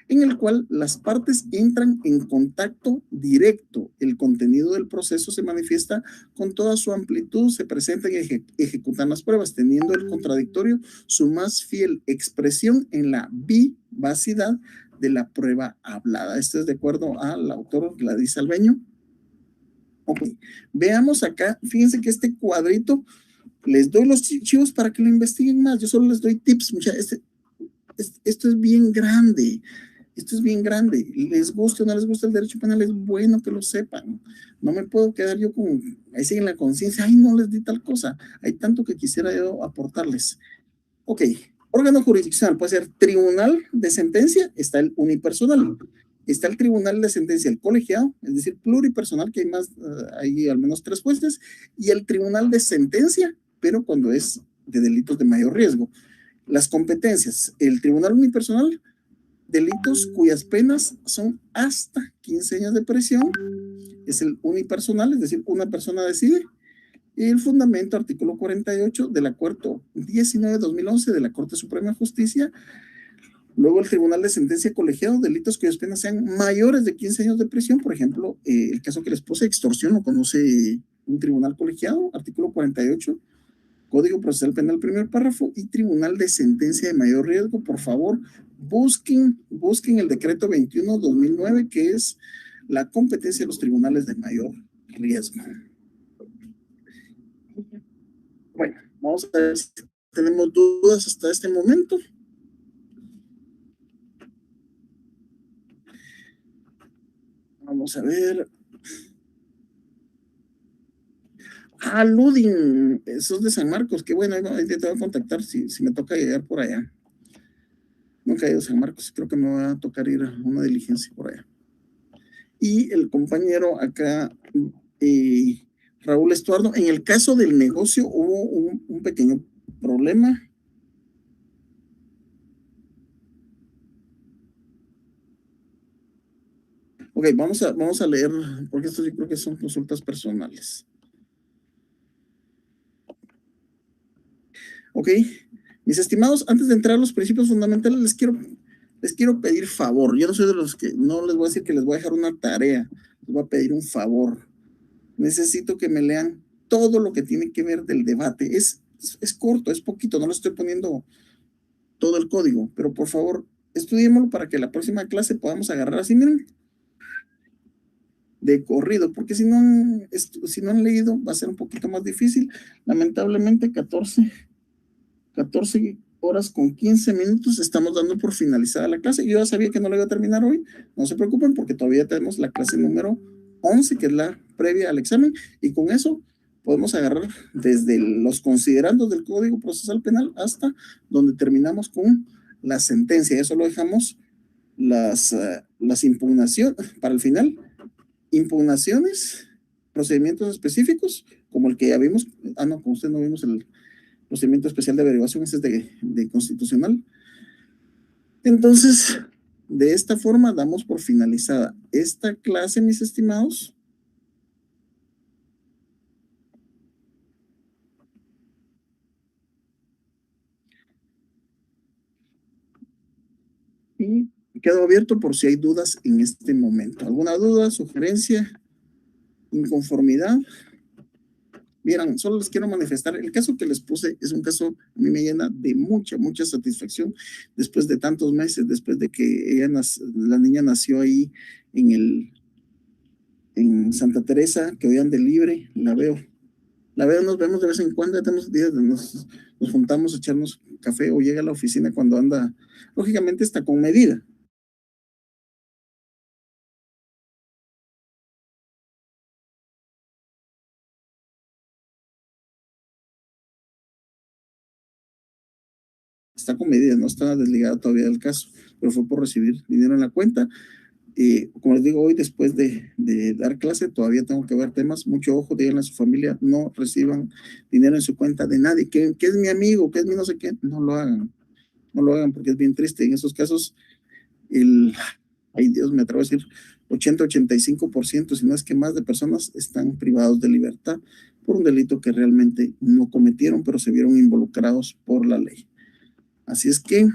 en el cual las partes entran en contacto directo. El contenido del proceso se manifiesta con toda su amplitud, se presentan y ejecutan las pruebas, teniendo el contradictorio su más fiel expresión en la vivacidad de la prueba hablada. Esto es de acuerdo al autor Gladys Albeño. Ok, veamos acá, fíjense que este cuadrito, les doy los archivos para que lo investiguen más, yo solo les doy tips, esto es bien grande. Esto es bien grande. Les gusta o no les gusta el derecho penal, es bueno que lo sepan. No me puedo quedar yo con ahí en la conciencia, ay, no les di tal cosa. Hay tanto que quisiera yo aportarles. Ok, órgano jurisdiccional puede ser tribunal de sentencia, está el unipersonal, está el tribunal de sentencia, el colegiado, es decir, pluripersonal, que hay más, hay al menos 3 jueces, y el tribunal de sentencia, pero cuando es de delitos de mayor riesgo. Las competencias, el tribunal unipersonal, delitos cuyas penas son hasta 15 años de prisión, es el unipersonal, es decir, una persona decide. Y el fundamento, artículo 48 del acuerdo 19-2011 de la Corte Suprema de Justicia. Luego el tribunal de sentencia colegiado, delitos cuyas penas sean mayores de 15 años de prisión. Por ejemplo, el caso que les puse, extorsión, lo conoce un tribunal colegiado, artículo 48, Código Procesal Penal, primer párrafo, y tribunal de sentencia de mayor riesgo. Por favor, busquen el decreto 21-2009, que es la competencia de los tribunales de mayor riesgo. Bueno, vamos a ver si tenemos dudas hasta este momento. Vamos a ver. Ludin, esos de San Marcos, qué bueno, ahí te voy a contactar si me toca llegar por allá. Nunca he ido a San Marcos, creo que me va a tocar ir a una diligencia por allá. Y el compañero acá, Raúl Estuardo, en el caso del negocio hubo un pequeño problema. Ok, vamos a leer, porque esto yo creo que son consultas personales. Ok, mis estimados, antes de entrar a los principios fundamentales, les quiero pedir favor. Yo no soy de los que, no les voy a decir que les voy a dejar una tarea, les voy a pedir un favor. Necesito que me lean todo lo que tiene que ver del debate. Es corto, es poquito, no le estoy poniendo todo el código, pero por favor, estudiémoslo para que la próxima clase podamos agarrar así, miren, de corrido, porque si no han leído va a ser un poquito más difícil. Lamentablemente 14 horas con 15 minutos estamos dando por finalizada la clase. Yo ya sabía que no la iba a terminar hoy, no se preocupen porque todavía tenemos la clase número 11, que es la previa al examen, y con eso podemos agarrar desde los considerandos del Código Procesal Penal hasta donde terminamos con la sentencia. Eso lo dejamos las impugnaciones para el final. Impugnaciones, procedimientos específicos, como el que ya vimos. No, con usted no vimos el procedimiento especial de averiguación, ese es de constitucional. Entonces, de esta forma damos por finalizada esta clase, mis estimados. Y quedo abierto por si hay dudas en este momento. ¿Alguna duda, sugerencia, inconformidad? Vieran, solo les quiero manifestar, el caso que les puse es un caso, a mí me llena de mucha satisfacción después de tantos meses, después de que la niña nació ahí en Santa Teresa, que hoy ande libre. La veo, nos vemos de vez en cuando, tenemos días de nos juntamos a echarnos café o llega a la oficina cuando anda, lógicamente está con medida. Está con medida, no está desligada todavía del caso, pero fue por recibir dinero en la cuenta. como les digo, hoy después de dar clase todavía tengo que ver temas. Mucho ojo, díganle a su familia, no reciban dinero en su cuenta de nadie, que es mi amigo, que es mi no sé qué, no lo hagan, no lo hagan porque es bien triste. En esos casos, ay Dios, me atrevo a decir, 80-85%, si no es que más de personas están privados de libertad por un delito que realmente no cometieron, pero se vieron involucrados por la ley. Así es que,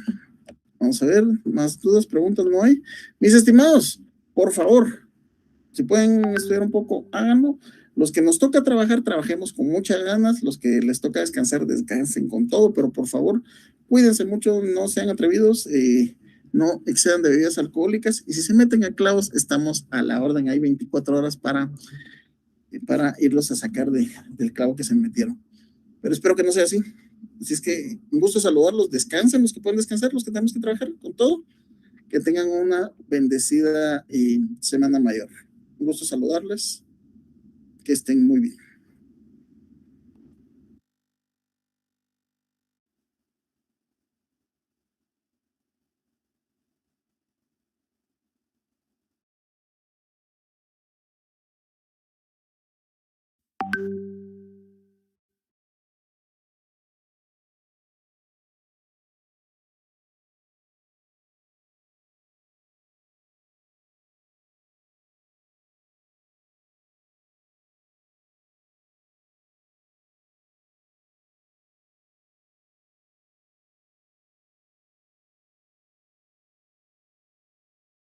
vamos a ver, más dudas, preguntas no hay. Mis estimados, por favor, si pueden estudiar un poco, háganlo. Los que nos toca trabajar, trabajemos con muchas ganas. Los que les toca descansar, descansen con todo, pero por favor, cuídense mucho, no sean atrevidos, no excedan de bebidas alcohólicas, y si se meten a clavos, estamos a la orden. Hay 24 horas para irlos a sacar del clavo que se metieron. Pero espero que no sea así. Así es que un gusto saludarlos, descansen los que pueden descansar, los que tenemos que trabajar con todo, que tengan una bendecida semana mayor. Un gusto saludarles, que estén muy bien.